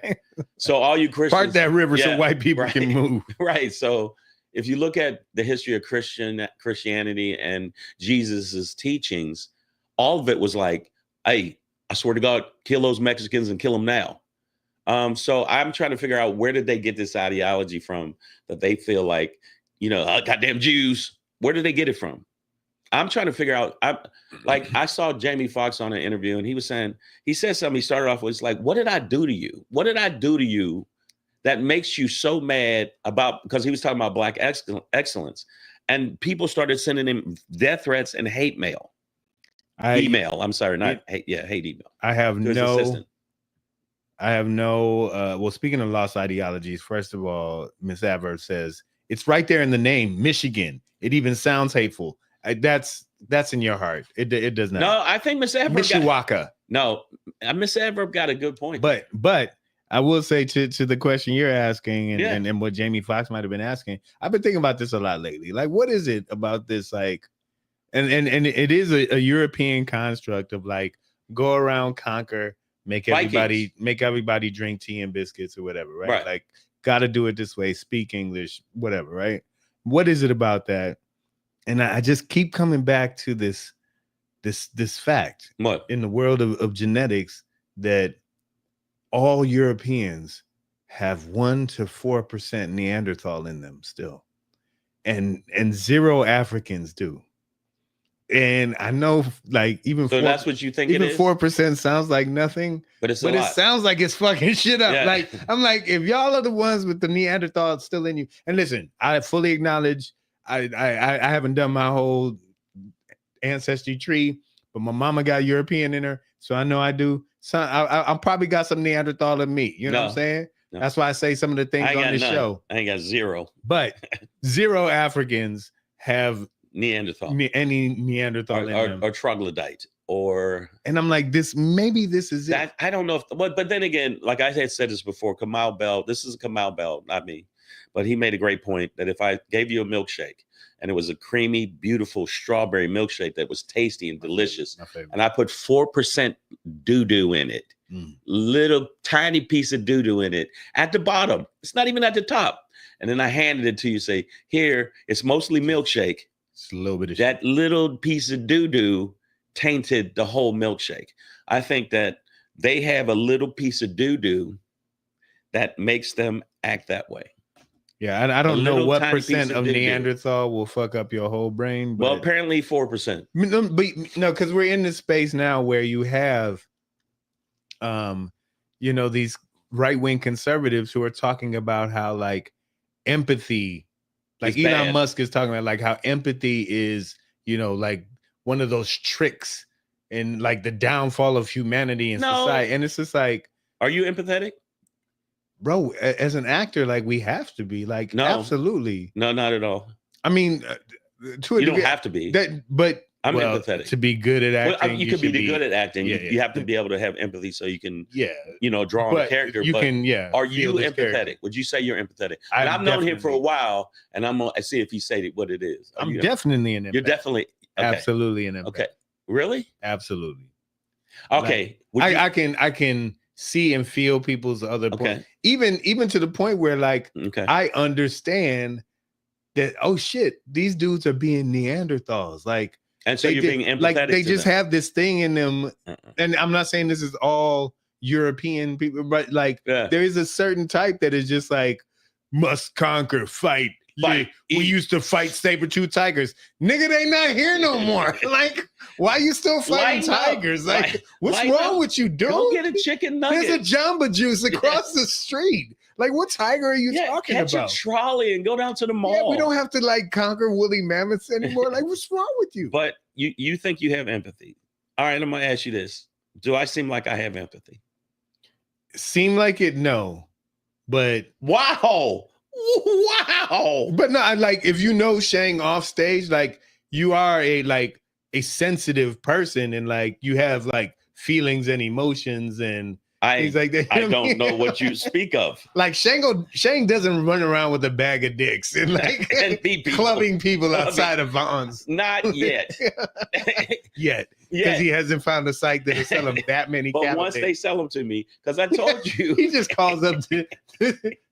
So all you Christians, part that river so white people can move. Right. So if you look at the history of Christianity and Jesus's teachings, all of it was like, "Hey, I swear to God, kill those Mexicans and kill them now." So I'm trying to figure out where did they get this ideology from that they feel like, goddamn Jews. Where did they get it from? I'm trying to figure out. I saw Jamie Foxx on an interview, and he said something. He started off with, it's like, "What did I do to you? What did I do to you that makes you so mad about?" Because he was talking about black excellence, and people started sending him death threats and hate mail. Email. I'm sorry, not hate. Yeah, hate email. I have no. Well, speaking of lost ideologies, first of all, Miss Adverb says it's right there in the name, Michigan. It even sounds hateful. That's in your heart. It does not. No, I think Miss Adverb Miss Adverb got a good point. But I will say to the question you're asking and what Jamie Foxx might have been asking, I've been thinking about this a lot lately. Like, what is it about this? Like, and it is a European construct of like go around, conquer, make everybody drink tea and biscuits or whatever, right? Like, got to do it this way, speak English, whatever, right? What is it about that? And I just keep coming back to this fact in the world of genetics that all Europeans have 1 to 4% Neanderthal in them still, and 0 Africans do. And I know, like, even so that's what you think it is? 4% sounds like nothing, but it sounds like it's fucking shit up. Yeah. Like, I'm like, if y'all are the ones with the Neanderthal still in you, and listen, I fully acknowledge I haven't done my whole ancestry tree, but my mama got European in her, so I know I do. So I probably got some Neanderthal in me. You know what I'm saying? No. That's why I say some of the things on this show. I ain't got zero. But 0 Africans have Neanderthal. Any Neanderthal or troglodyte and I'm like, maybe this is that, it. I don't know if, but then again, like I had said this before, Kamal Bell, this is Kamal Bell, not me, but he made a great point that if I gave you a milkshake and it was a creamy, beautiful strawberry milkshake that was tasty and delicious, and I put 4% doo-doo in it, little tiny piece of doo-doo in it at the bottom, it's not even at the top, and then I handed it to you, say, here, it's mostly milkshake. It's a little bit of that shit. Little piece of doo-doo tainted the whole milkshake. I think that they have a little piece of doo-doo that makes them act that way. Yeah, I don't know what percent of Neanderthal will fuck up your whole brain. But, well, apparently 4%. But no, because we're in this space now where you have, these right-wing conservatives who are talking about how, like, empathy, like it's Elon Musk is talking about, like, how empathy is, like one of those tricks and like the downfall of humanity and society. And it's just like, are you empathetic? Bro, as an actor, like, we have to be, like, no, absolutely. No, not at all. I mean, you don't have to be. But I'm empathetic. To be good at acting, you could be good at acting. Yeah, you have to be able to have empathy so you can, draw on a character. You can, Are you empathetic? Character. Would you say you're empathetic? And I've known him for a while, and I'm gonna see if he said what it is. I'm definitely an empath. You're definitely absolutely an empath. Okay, really? Absolutely. Okay, like, I can see and feel people's other points, even to the point where, like, I understand that, oh shit, these dudes are being Neanderthals, like. And so you're being empathetic. Like, they just have this thing in them. And I'm not saying this is all European people, but, like, there is a certain type that is just like, must conquer, fight. We used to fight saber-tooth tigers. Nigga, they not here no more. Like, why you still fighting tigers? Like, what's wrong with you, dude? Go get a chicken nugget. There's a Jamba Juice across the street. Like, what tiger are you talking about? Catch a trolley and go down to the mall. Yeah, we don't have to, like, conquer woolly mammoths anymore. Like, what's wrong with you? But you think you have empathy. All right, I'm going to ask you this. Do I seem like I have empathy? Seem like it? No. But wow. But no, like, if you know Shang off stage, like, you are a sensitive person, and, like, you have, like, feelings and emotions and things like that. I don't know what you speak of. Like, Shang doesn't run around with a bag of dicks and, like, and clubbing people outside of Vons. Not yet. Yet. Because he hasn't found a site that'll sell him that many. But once they sell them to me, because I told you. He just calls up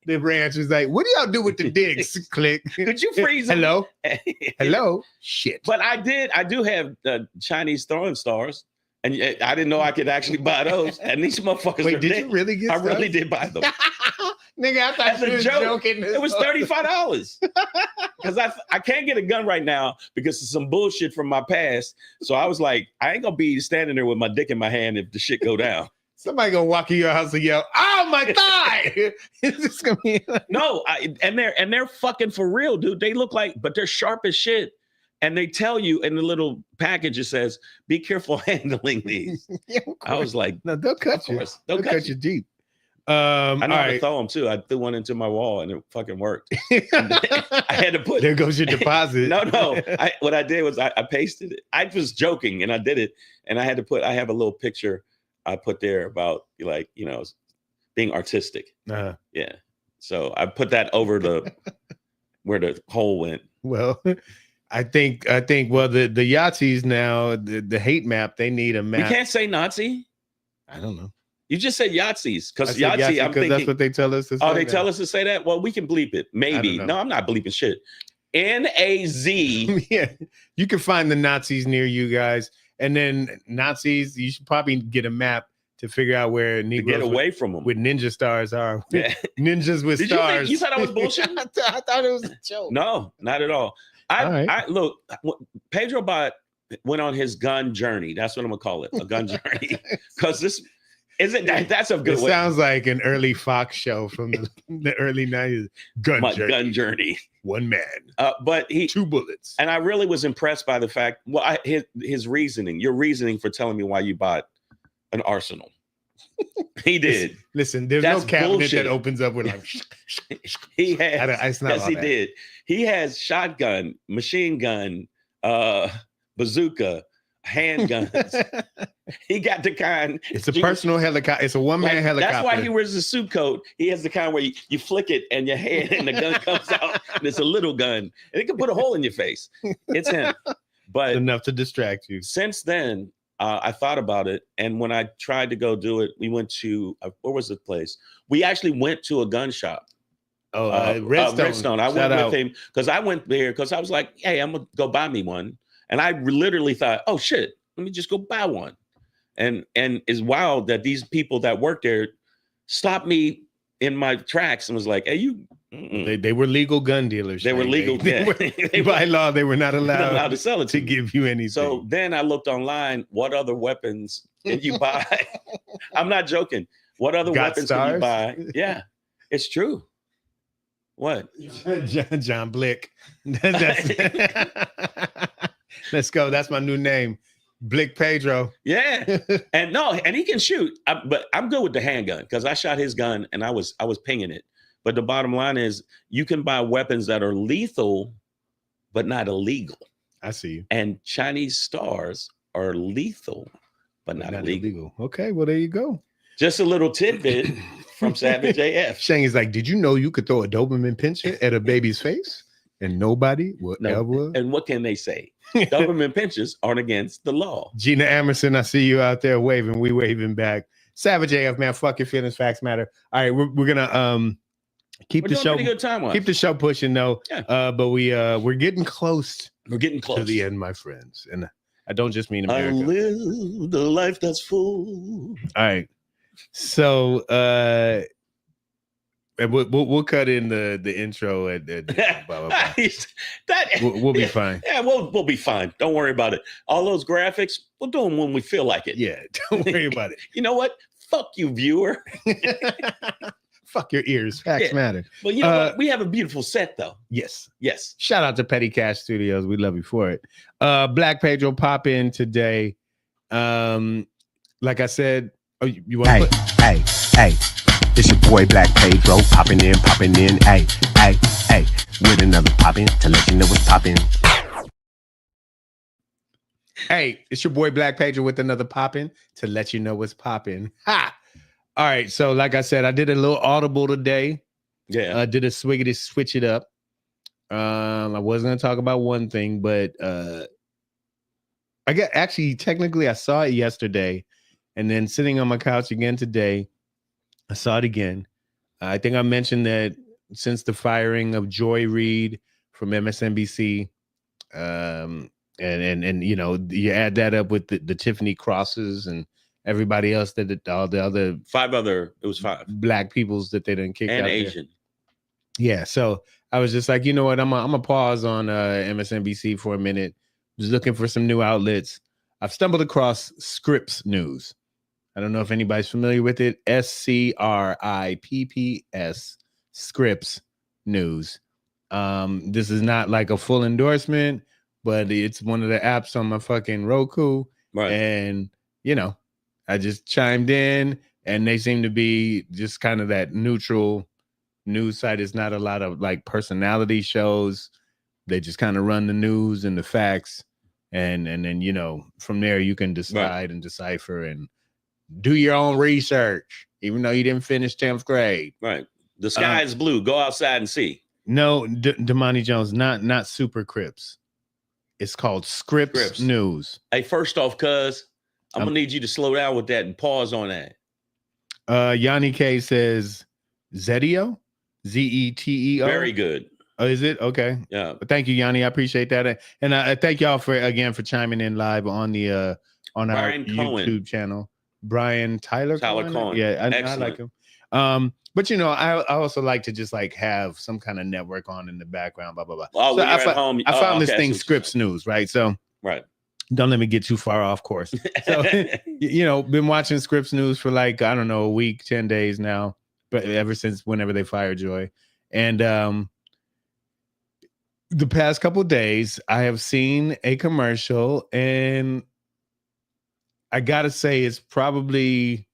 the ranch, is like, what do y'all do with the dicks? Click. Could you freeze them? Hello? Hello? Shit. But I do have Chinese throwing stars. And I didn't know I could actually buy those. And these motherfuckers Wait, did you really get I really did buy them. Nigga, I thought you were joking. It was $35. Because I can't get a gun right now because of some bullshit from my past. So I was like, I ain't going to be standing there with my dick in my hand if the shit go down. Somebody going to walk in your house and yell, oh, my thigh! It's just going to be like... No, and they're fucking for real, dude. They look like, but they're sharp as shit. And they tell you in the little package, it says, be careful handling these. Yeah, I was like, no, they'll cut you. They'll cut you deep. I know how to throw them too. I threw one into my wall and it fucking worked. I had to put. There goes your deposit. No. What I did was I pasted it. I was joking and I did it. And I had to put, I have a little picture I put there about, like, being artistic. Uh-huh. Yeah. So I put that over where the hole went. Well, I think well, the Yahtzees now, the hate map, they need a map. We can't say Nazi. I don't know. You just said Yahtzees because Yahtzee, I'm thinking that's what they tell us to say. Oh, they tell us to say that? Well, we can bleep it. Maybe. No, I'm not bleeping shit. NAZ. Yeah. You can find the Nazis near you guys. And then Nazis, you should probably get a map to figure out where Negroes get away from them with ninja stars are. Yeah. Ninjas with stars. You thought I was bullshit? I thought it was a joke. No, not at all. Look, Pedro bought went on his gun journey. That's what I'm gonna call it, a gun journey. Because this isn't that's a good. It sounds like an early Fox show from the early 90s. Gun journey. One man, but he 2 bullets. And I really was impressed by the fact. Well, his reasoning. Your reasoning for telling me why you bought an arsenal. He did. Listen, there's no cabinet bullshit that opens up with like. He has. Yes, he did. He has shotgun, machine gun, bazooka, handguns. He got the kind. It's a personal helicopter. It's a one-man helicopter. That's why he wears a suit coat. He has the kind where you flick it and your hand and the gun comes out, and it's a little gun, and it can put a hole in your face. It's him. But it's enough to distract you. Since then, I thought about it, and when I tried to go do it, we went to where was the place? We actually went to a gun shop. Redstone. I went with him because I went there because I was like, hey, I'm gonna go buy me one, and I literally thought, oh shit, let me just go buy one. And it's wild that these people that work there stopped me in my tracks and was like, hey, you. They were legal gun dealers. They were legal. By law, they were not allowed to sell it to give you anything. So then I looked online. What other weapons can you buy? I'm not joking. What other weapons can you buy? Yeah, it's true. What? John Blick. Let's go. That's my new name. Blick Pedro. Yeah. And he can shoot. But I'm good with the handgun because I shot his gun and I was pinging it. But the bottom line is you can buy weapons that are lethal, but not illegal. I see you. And Chinese stars are lethal, but not illegal. Okay, well, there you go. Just a little tidbit from Savage AF. Shang is like, did you know you could throw a Doberman pinscher at a baby's face and nobody will ever? And what can they say? Doberman pinschers aren't against the law. Gina Emerson, I see you out there waving. We waving back. Savage AF, man, fuck your feelings, facts matter. All right, we're gonna keep the show. Good time keep the show pushing though. Yeah. But we're getting close. We're getting close to the end, my friends. And I don't just mean America. I live the life that's full. All right. So we'll cut in the intro at blah, blah, blah. We'll be fine. Yeah, we'll be fine. Don't worry about it. All those graphics, we'll do them when we feel like it. Yeah, don't worry about it. You know what? Fuck you, viewer. Fuck your ears. Facts matter. Well, you know what? We have a beautiful set, though. Yes. Yes. Shout out to Petty Cash Studios. We love you for it. Black Pedro pop in today. Like I said, you want to hey. It's your boy Black Pedro popping in. Hey, with another poppin' to let you know what's poppin'. Hey, it's your boy Black Pedro with another poppin' to let you know what's poppin'. Ha! All right, so like I said, I did a little audible today. Yeah. I did a swiggity switch it up. I was gonna talk about one thing, but technically I saw it yesterday, and then sitting on my couch again today, I saw it again. I think I mentioned that since the firing of Joy Reid from MSNBC, and you know, you add that up with the Tiffany Crosses and everybody else all the other it was 5 black peoples that they didn't kick and out Asian. There. Yeah, so I was just like, you know what, I'm gonna pause on MSNBC for a minute. Just looking for some new outlets. I've stumbled across Scripps News. I don't know if anybody's familiar with it. SCRIPPS, Scripps News. This is not like a full endorsement, but it's one of the apps on my fucking Roku. Right. And, you know, I just chimed in, and they seem to be just kind of that neutral news site. It's not a lot of like personality shows. They just kind of run the news and the facts. And then, you know, from there you can decide and decipher and do your own research, even though you didn't finish 10th grade. Right. The sky is blue. Go outside and see. No, Damani Jones, not Super Crips. It's called Scripps News. Hey, first off, cuz, I'm going to need you to slow down with that and pause on that. Yanni K says Zeteo, Zeteo. Very good. Oh, is it? Okay. Yeah. But thank you, Yanni. I appreciate that. And I thank y'all for chiming in live on the on our YouTube channel. Brian Tyler Cohen. Yeah, I like him. But you know, I also like to just like have some kind of network on in the background, blah blah blah. Oh, so I found this thing, Scripps News, right? So right. Don't let me get too far off course. So, been watching Scripps News for like, I don't know, a week, 10 days now, but ever since whenever they fired Joy. And the past couple of days, I have seen a commercial, and I gotta say, it's probably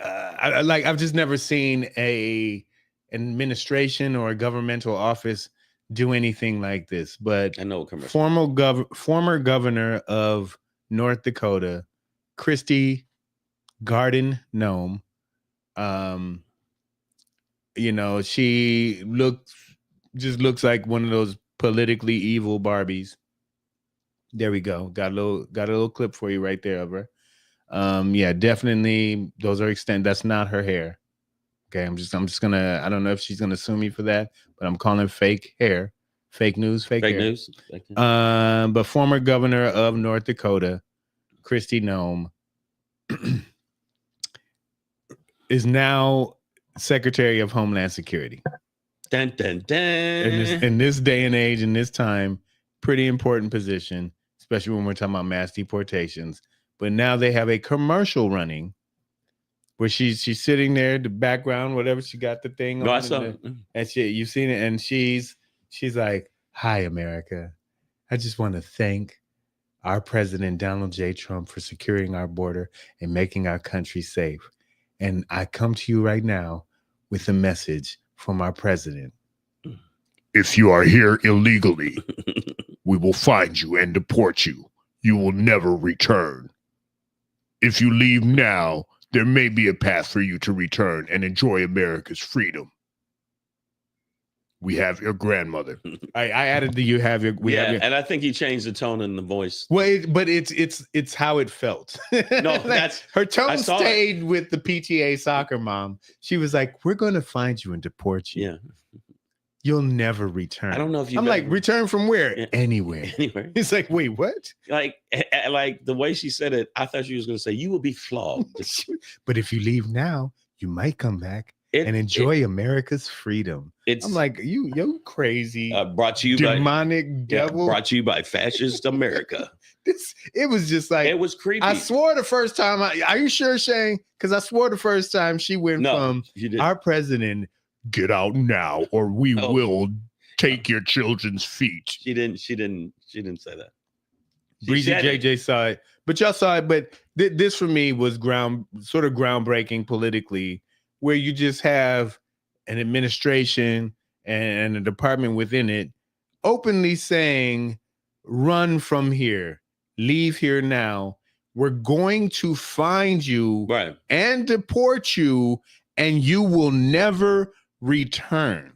I've just never seen a administration or a governmental office do anything like this. But I know commercial. Former governor of North Dakota, Christy Garden Gnome, she looks like one of those politically evil Barbies. There we go. Got a little clip for you right there of her. Yeah, definitely those are that's not her hair. Okay, I'm just gonna, I don't know if she's gonna sue me for that, but I'm calling fake hair, fake news, fake hair. News. But former governor of North Dakota, Christy Gnome, is now Secretary of Homeland Security. Dun, dun, dun. In this day and age, in this time, pretty important position, especially when we're talking about mass deportations. But now they have a commercial running where she's sitting there, the background, whatever, she got the thing on. No, I saw and you've seen it, and she's like, "Hi, America. I just want to thank our president, Donald J. Trump, for securing our border and making our country safe. And I come to you right now with a message from our president. If you are here illegally, we will find you and deport you. You will never return. If you leave now, there may be a path for you to return and enjoy America's freedom. We have your grandmother." I added the "you have your." And I think he changed the tone in the voice. Well, but it's how it felt. No, her tone stayed with the PTA soccer mom. She was like, "We're going to find you and deport you. Yeah, you'll never return." I don't know if you. I'm like, return from where? Yeah. Anywhere. It's like, wait, what? Like the way she said it, I thought she was going to say, "You will be flogged." But if you leave now, you might come back and enjoy America's freedom. I'm like, you crazy. Brought to you demonic devil. Brought to you by fascist America. It was just like, it was creepy. I swore the first time. Are you sure, Shane? Because I swore the first time she went from our president, "Get out now, or we will take your children's feet." She didn't say that. Breezy JJ saw it, but y'all saw it. But this for me was sort of groundbreaking politically, where you just have an administration and a department within it openly saying, "Run from here, leave here now. We're going to find you and deport you, and you will never return."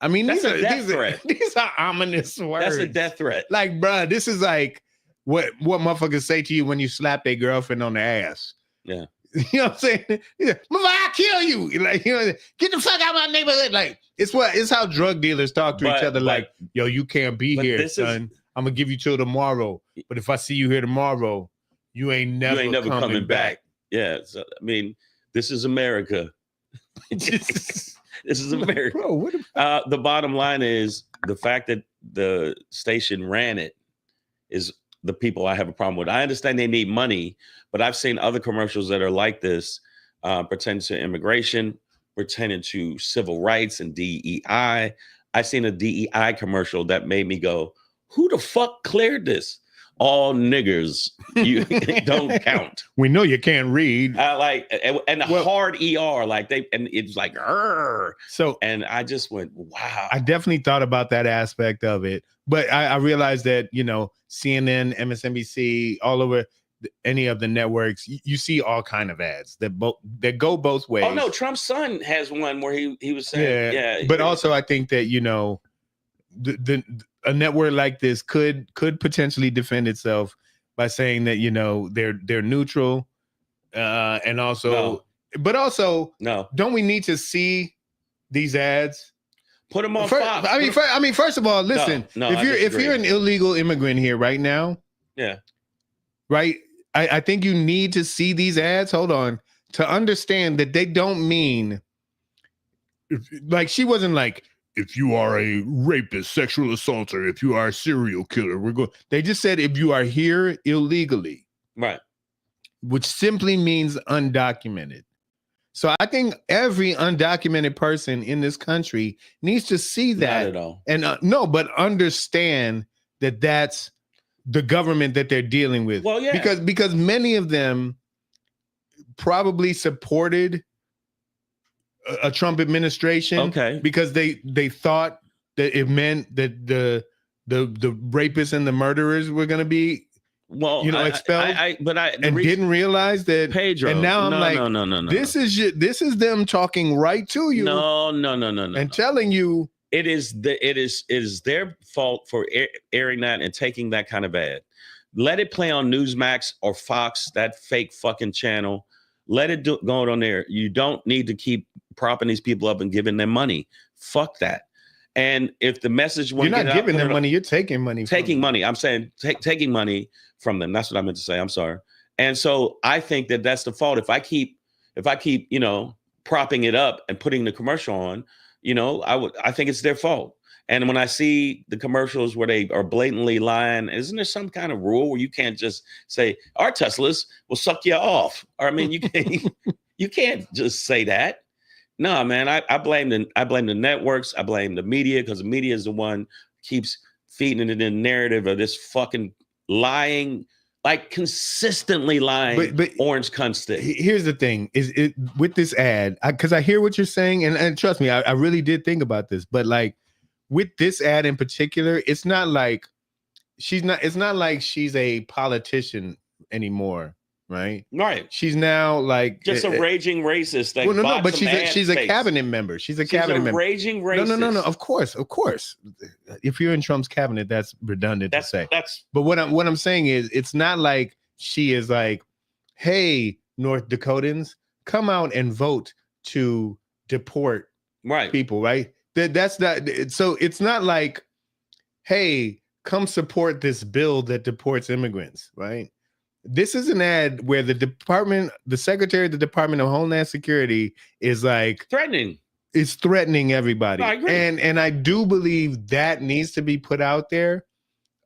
I mean, these are ominous words. That's a death threat. Like, bruh, this is like what motherfuckers say to you when you slap their girlfriend on the ass. Yeah. You know what I'm saying? Yeah, I'll kill you. Like, get the fuck out of my neighborhood. Like, it's how drug dealers talk to each other. Like, yo, you can't be here, son. I'm gonna give you till tomorrow. But if I see you here tomorrow, you ain't never coming back. Yeah. So, I mean, this is America. This is America. Bro, what the bottom line is the fact that the station ran it is the people I have a problem with. I understand they need money, but I've seen other commercials that are like this, pertaining to immigration, pertaining to civil rights and DEI. I seen a DEI commercial that made me go, "Who the fuck cleared this? All niggers, you don't count. We know you can't read." And hard ER, and it's like, "Arr." So, and I just went, wow. I definitely thought about that aspect of it, but I realized that, CNN, MSNBC, all over any of the networks, you see all kind of ads that go both ways. Oh no, Trump's son has one where he was saying, But also, I think that a network like this could potentially defend itself by saying that they're neutral, and also, but also, don't we need to see these ads? Put them on Fox. I mean, first of all, listen. If you're an illegal immigrant here right now, right, I think you need to see these ads. Hold on, to understand that they don't mean, like, she wasn't like, if you are a rapist, sexual assaulter, if you are a serial killer, they just said if you are here illegally. Right. Which simply means undocumented. So I think every undocumented person in this country needs to see that. Not at all. And no, but understand that that's the government that they're dealing with. Well, yeah. Because many of them probably supported a Trump administration. Okay. Because they thought that it meant that the rapists and the murderers were going to be expelled. Didn't realize that. Pedro. And now I'm no. This is them talking right to you. No. And telling you it is their fault for airing that and taking that kind of ad. Let it play on Newsmax or Fox, that fake fucking channel. Let it go on there. You don't need to keep propping these people up and giving them money. Fuck that. And if the message you're not giving them money, you're taking money. Money. I'm saying taking money from them. That's what I meant to say. I'm sorry. And so I think that that's the fault. If I keep propping it up and putting the commercial on, I think it's their fault. And when I see the commercials where they are blatantly lying, isn't there some kind of rule where you can't just say our Teslas will suck you off? Or I mean, you can't just say that. No, man, I blame the networks. I blame the media because the media is the one keeps feeding it in the narrative of this fucking lying, like consistently lying but orange cunt stick. Here's the thing is it with this ad, because I hear what you're saying. And trust me, I really did think about this. But like with this ad in particular, it's not like she's a politician anymore. Right. She's now like just a raging racist. But she's a cabinet member. She's a cabinet member. Raging racist. No. Of course. If you're in Trump's cabinet, that's redundant to say. But what I'm saying is, it's not like she is like, hey, North Dakotans, come out and vote to deport people. Right. That's not. So it's not like, hey, come support this bill that deports immigrants. Right. This is an ad where the secretary of the Department of Homeland Security is like threatening everybody. I agree. And I do believe that needs to be put out there.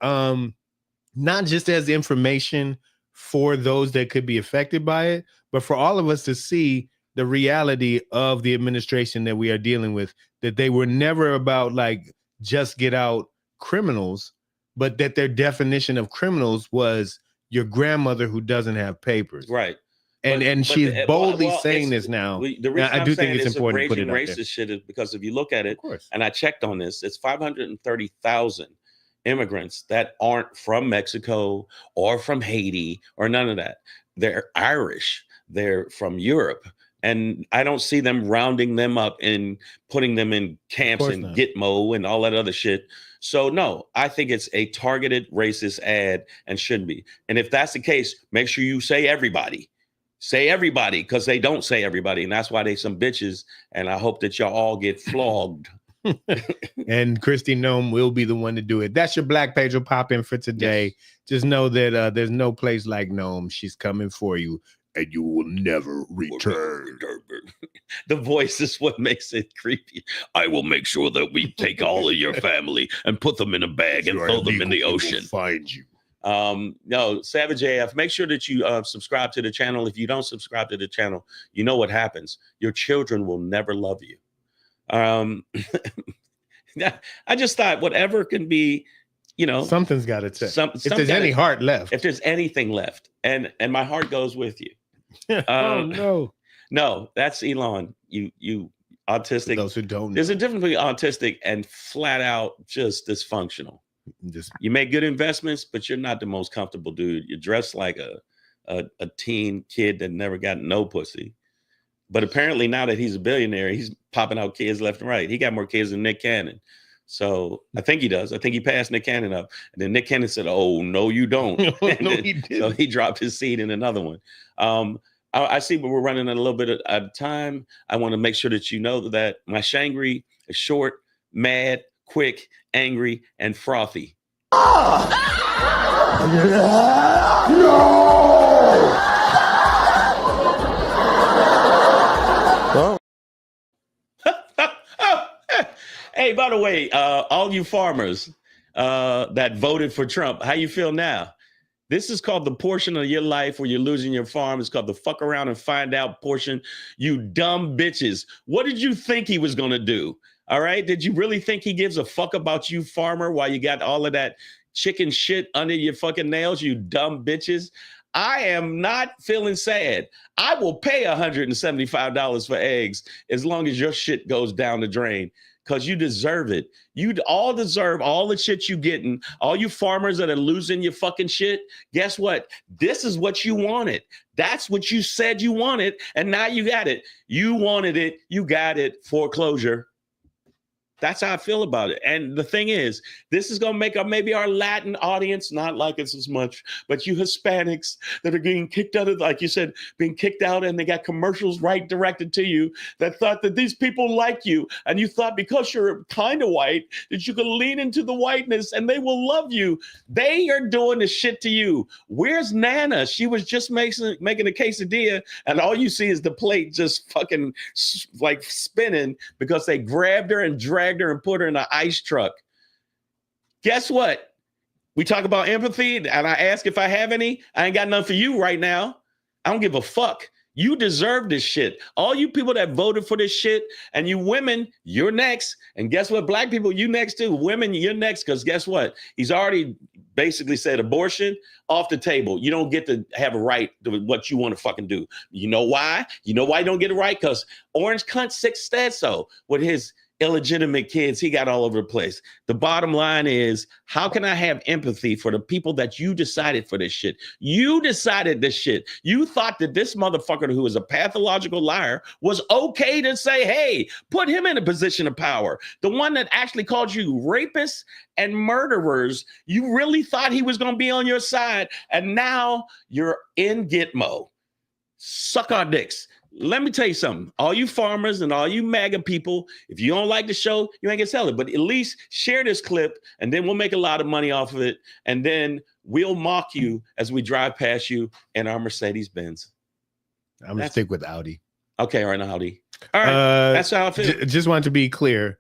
Not just as information for those that could be affected by it, but for all of us to see the reality of the administration that we are dealing with, that they were never about like just get out criminals, but that their definition of criminals was your grandmother who doesn't have papers. Right. And she's boldly saying this now. The reason I do think it's important to put it out racist there. Shit is because if you look at it, and I checked on this, it's 530,000 immigrants that aren't from Mexico or from Haiti or none of that. They're Irish. They're from Europe. And I don't see them rounding them up and putting them in camps and Gitmo and all that other shit. So no, I think it's a targeted racist ad and shouldn't be. And if that's the case, make sure you say everybody. Say everybody, because they don't say everybody. And that's why they some bitches. And I hope that y'all all get flogged. And Christy Nome will be the one to do it. That's your Black Pedro pop-in for today. Yes. Just know that there's no place like Nome. She's coming for you. And you will never return. The voice is what makes it creepy. I will make sure that we take all of your family and put them in a bag and throw them in the ocean. Find you. No, Savage AF, make sure that you subscribe to the channel. If you don't subscribe to the channel, you know what happens. Your children will never love you. I just thought whatever can be, something's got to say. If there's any heart left. If there's anything left. And my heart goes with you. No, that's Elon. You autistic. For those who don't know. There's a difference between autistic and flat out just dysfunctional. You make good investments, but you're not the most comfortable dude. You're dressed like a teen kid that never got no pussy. But apparently now that he's a billionaire, he's popping out kids left and right. He got more kids than Nick Cannon. So I think he does. I think he passed Nick Cannon up. And then Nick Cannon said, oh, no, you don't. He didn't. So he dropped his seed in another one. I see, but we're running a little bit out of time. I want to make sure that you know that my Shangri is short, mad, quick, angry, and frothy. Hey, by the way, all you farmers that voted for Trump, how you feel now? This is called the portion of your life where you're losing your farm. It's called the fuck around and find out portion. You dumb bitches. What did you think he was going to do? All right. Did you really think he gives a fuck about you, farmer, while you got all of that chicken shit under your fucking nails, you dumb bitches? I am not feeling sad. I will pay $175 for eggs as long as your shit goes down the drain. Because you deserve it. You all deserve all the shit you getting. All you farmers that are losing your fucking shit, guess what? This is what you wanted. That's what you said you wanted, and now you got it. You wanted it. You got it. Foreclosure. That's how I feel about it. And the thing is, this is going to make up maybe our Latin audience not like us as much, but you Hispanics that are getting kicked out of, like you said, being kicked out, and they got commercials right directed to you that thought that these people like you. And you thought because you're kind of white that you could lean into the whiteness and they will love you. They are doing the shit to you. Where's Nana? She was just making a quesadilla, and all you see is the plate just fucking like spinning because they grabbed her and dragged her and put her in an ice truck. Guess what? We talk about empathy, and I ask if I have any. I ain't got none for you right now. I don't give a fuck. You deserve this shit. All you people that voted for this shit, and you women, you're next. And guess what? Black people, you next too. Women, you're next, because guess what? He's already basically said abortion off the table. You don't get to have a right to what you want to fucking do. You know why? You know why you don't get it right? Because Orange Cunt Six said so with his illegitimate kids he got all over the place. The bottom line is, how can I have empathy for the people that you decided for this shit? You decided this shit. You thought that this motherfucker who is a pathological liar was okay to say, hey, put him in a position of power. The one that actually called you rapists and murderers, you really thought he was going to be on your side, and now you're in Gitmo. Suck our dicks. Let me tell you something. All you farmers and all you MAGA people, if you don't like the show, you ain't gonna sell it. But at least share this clip, and then we'll make a lot of money off of it. And then we'll mock you as we drive past you in our Mercedes Benz. I'm gonna stick with Audi. Okay, all right, Audi. All right, that's how I feel. Just want to be clear.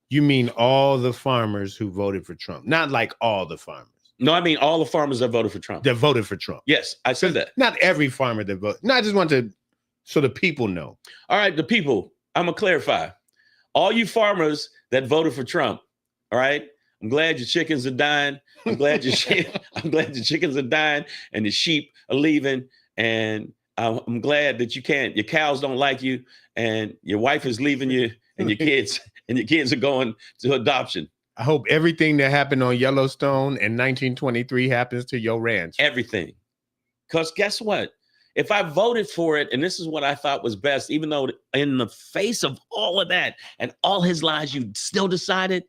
You mean all the farmers who voted for Trump, not like all the farmers. No, I mean all the farmers that voted for Trump. That voted for Trump. Yes, I said that. Not every farmer that voted. No, I just want to, so the people know. All right, the people, I'm going to clarify. All you farmers that voted for Trump, all right? I'm glad your chickens are dying. I'm glad your chickens are dying and the sheep are leaving. And I'm glad that your cows don't like you, and your wife is leaving you, and your kids are going to adoption. I hope everything that happened on Yellowstone in 1923 happens to your ranch. Everything. Because guess what? If I voted for it, and this is what I thought was best, even though in the face of all of that and all his lies, you still decided,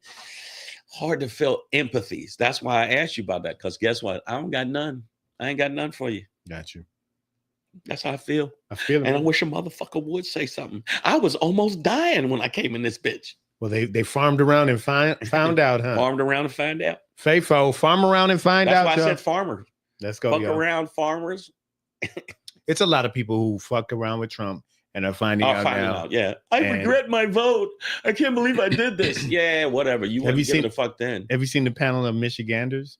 hard to feel empathies. That's why I asked you about that, because guess what? I don't got none. I ain't got none for you. Got you. That's how I feel. I feel it. And I wish a motherfucker would say something. I was almost dying when I came in this bitch. Well, they farmed around and found out, huh? Farmed around and found out. Fafo, farm around and find out. That's why I said farmer. Let's go, fuck around farmers. It's a lot of people who fuck around with Trump and are finding out now. Yeah, I regret my vote. I can't believe I did this. Yeah, whatever. Have you seen the fuck then? Have you seen the panel of Michiganders?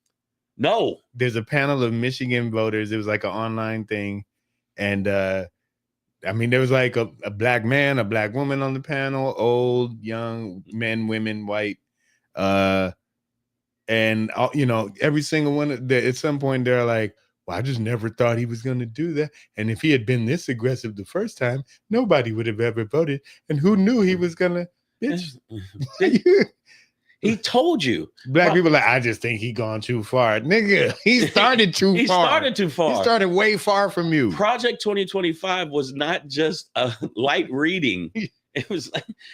No. There's a panel of Michigan voters. It was like an online thing, and I mean, there was like a black man, a black woman on the panel, old, young, men, women, white, and you know, every single one. At some point, they're like, well, I just never thought he was going to do that. And if he had been this aggressive the first time, nobody would have ever voted. And who knew he was going to? Bitch. He told you. Black people are like, I just think he gone too far. Nigga, he started too far. He started too far. He started way far from you. Project 2025 was not just a light reading. It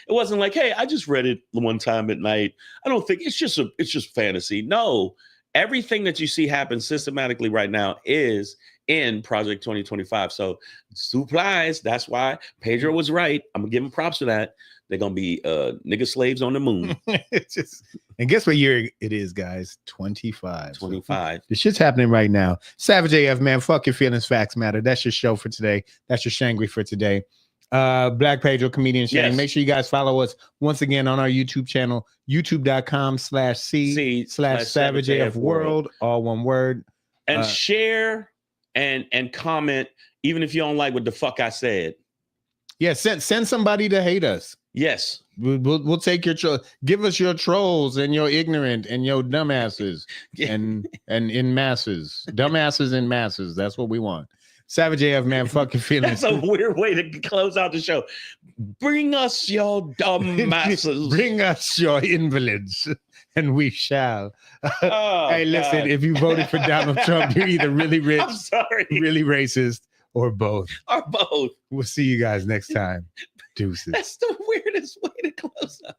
wasn't like, hey, I just read it one time at night. I don't think it's just fantasy. No. Everything that you see happen systematically right now is in Project 2025. So supplies, that's why Pedro was right. I'm going to give him props for that. They're going to be nigga slaves on the moon. And guess what year it is, guys? 25. 25. The shit's happening right now. Savage AF, man, fuck your feelings, facts matter. That's your show for today. That's your Shangri for today. Black Pedro Comedian Shane. Yes. Make sure you guys follow us once again on our YouTube channel, youtube.com/C/Savage AF World, all one word. And share and comment, even if you don't like what the fuck I said. Yeah, send somebody to hate us. Yes. We'll take your give us your trolls and your ignorant and your dumbasses and in masses. Dumbasses in masses. That's what we want. Savage AF, man, fucking feelings. That's a weird way to close out the show. Bring us your dumb masses. Bring us your invalids, and we shall. Hey, listen, God. if you voted for Donald Trump, you're either really rich, I'm sorry. really racist, or both. Or both. We'll see you guys next time. Deuces. That's the weirdest way to close out.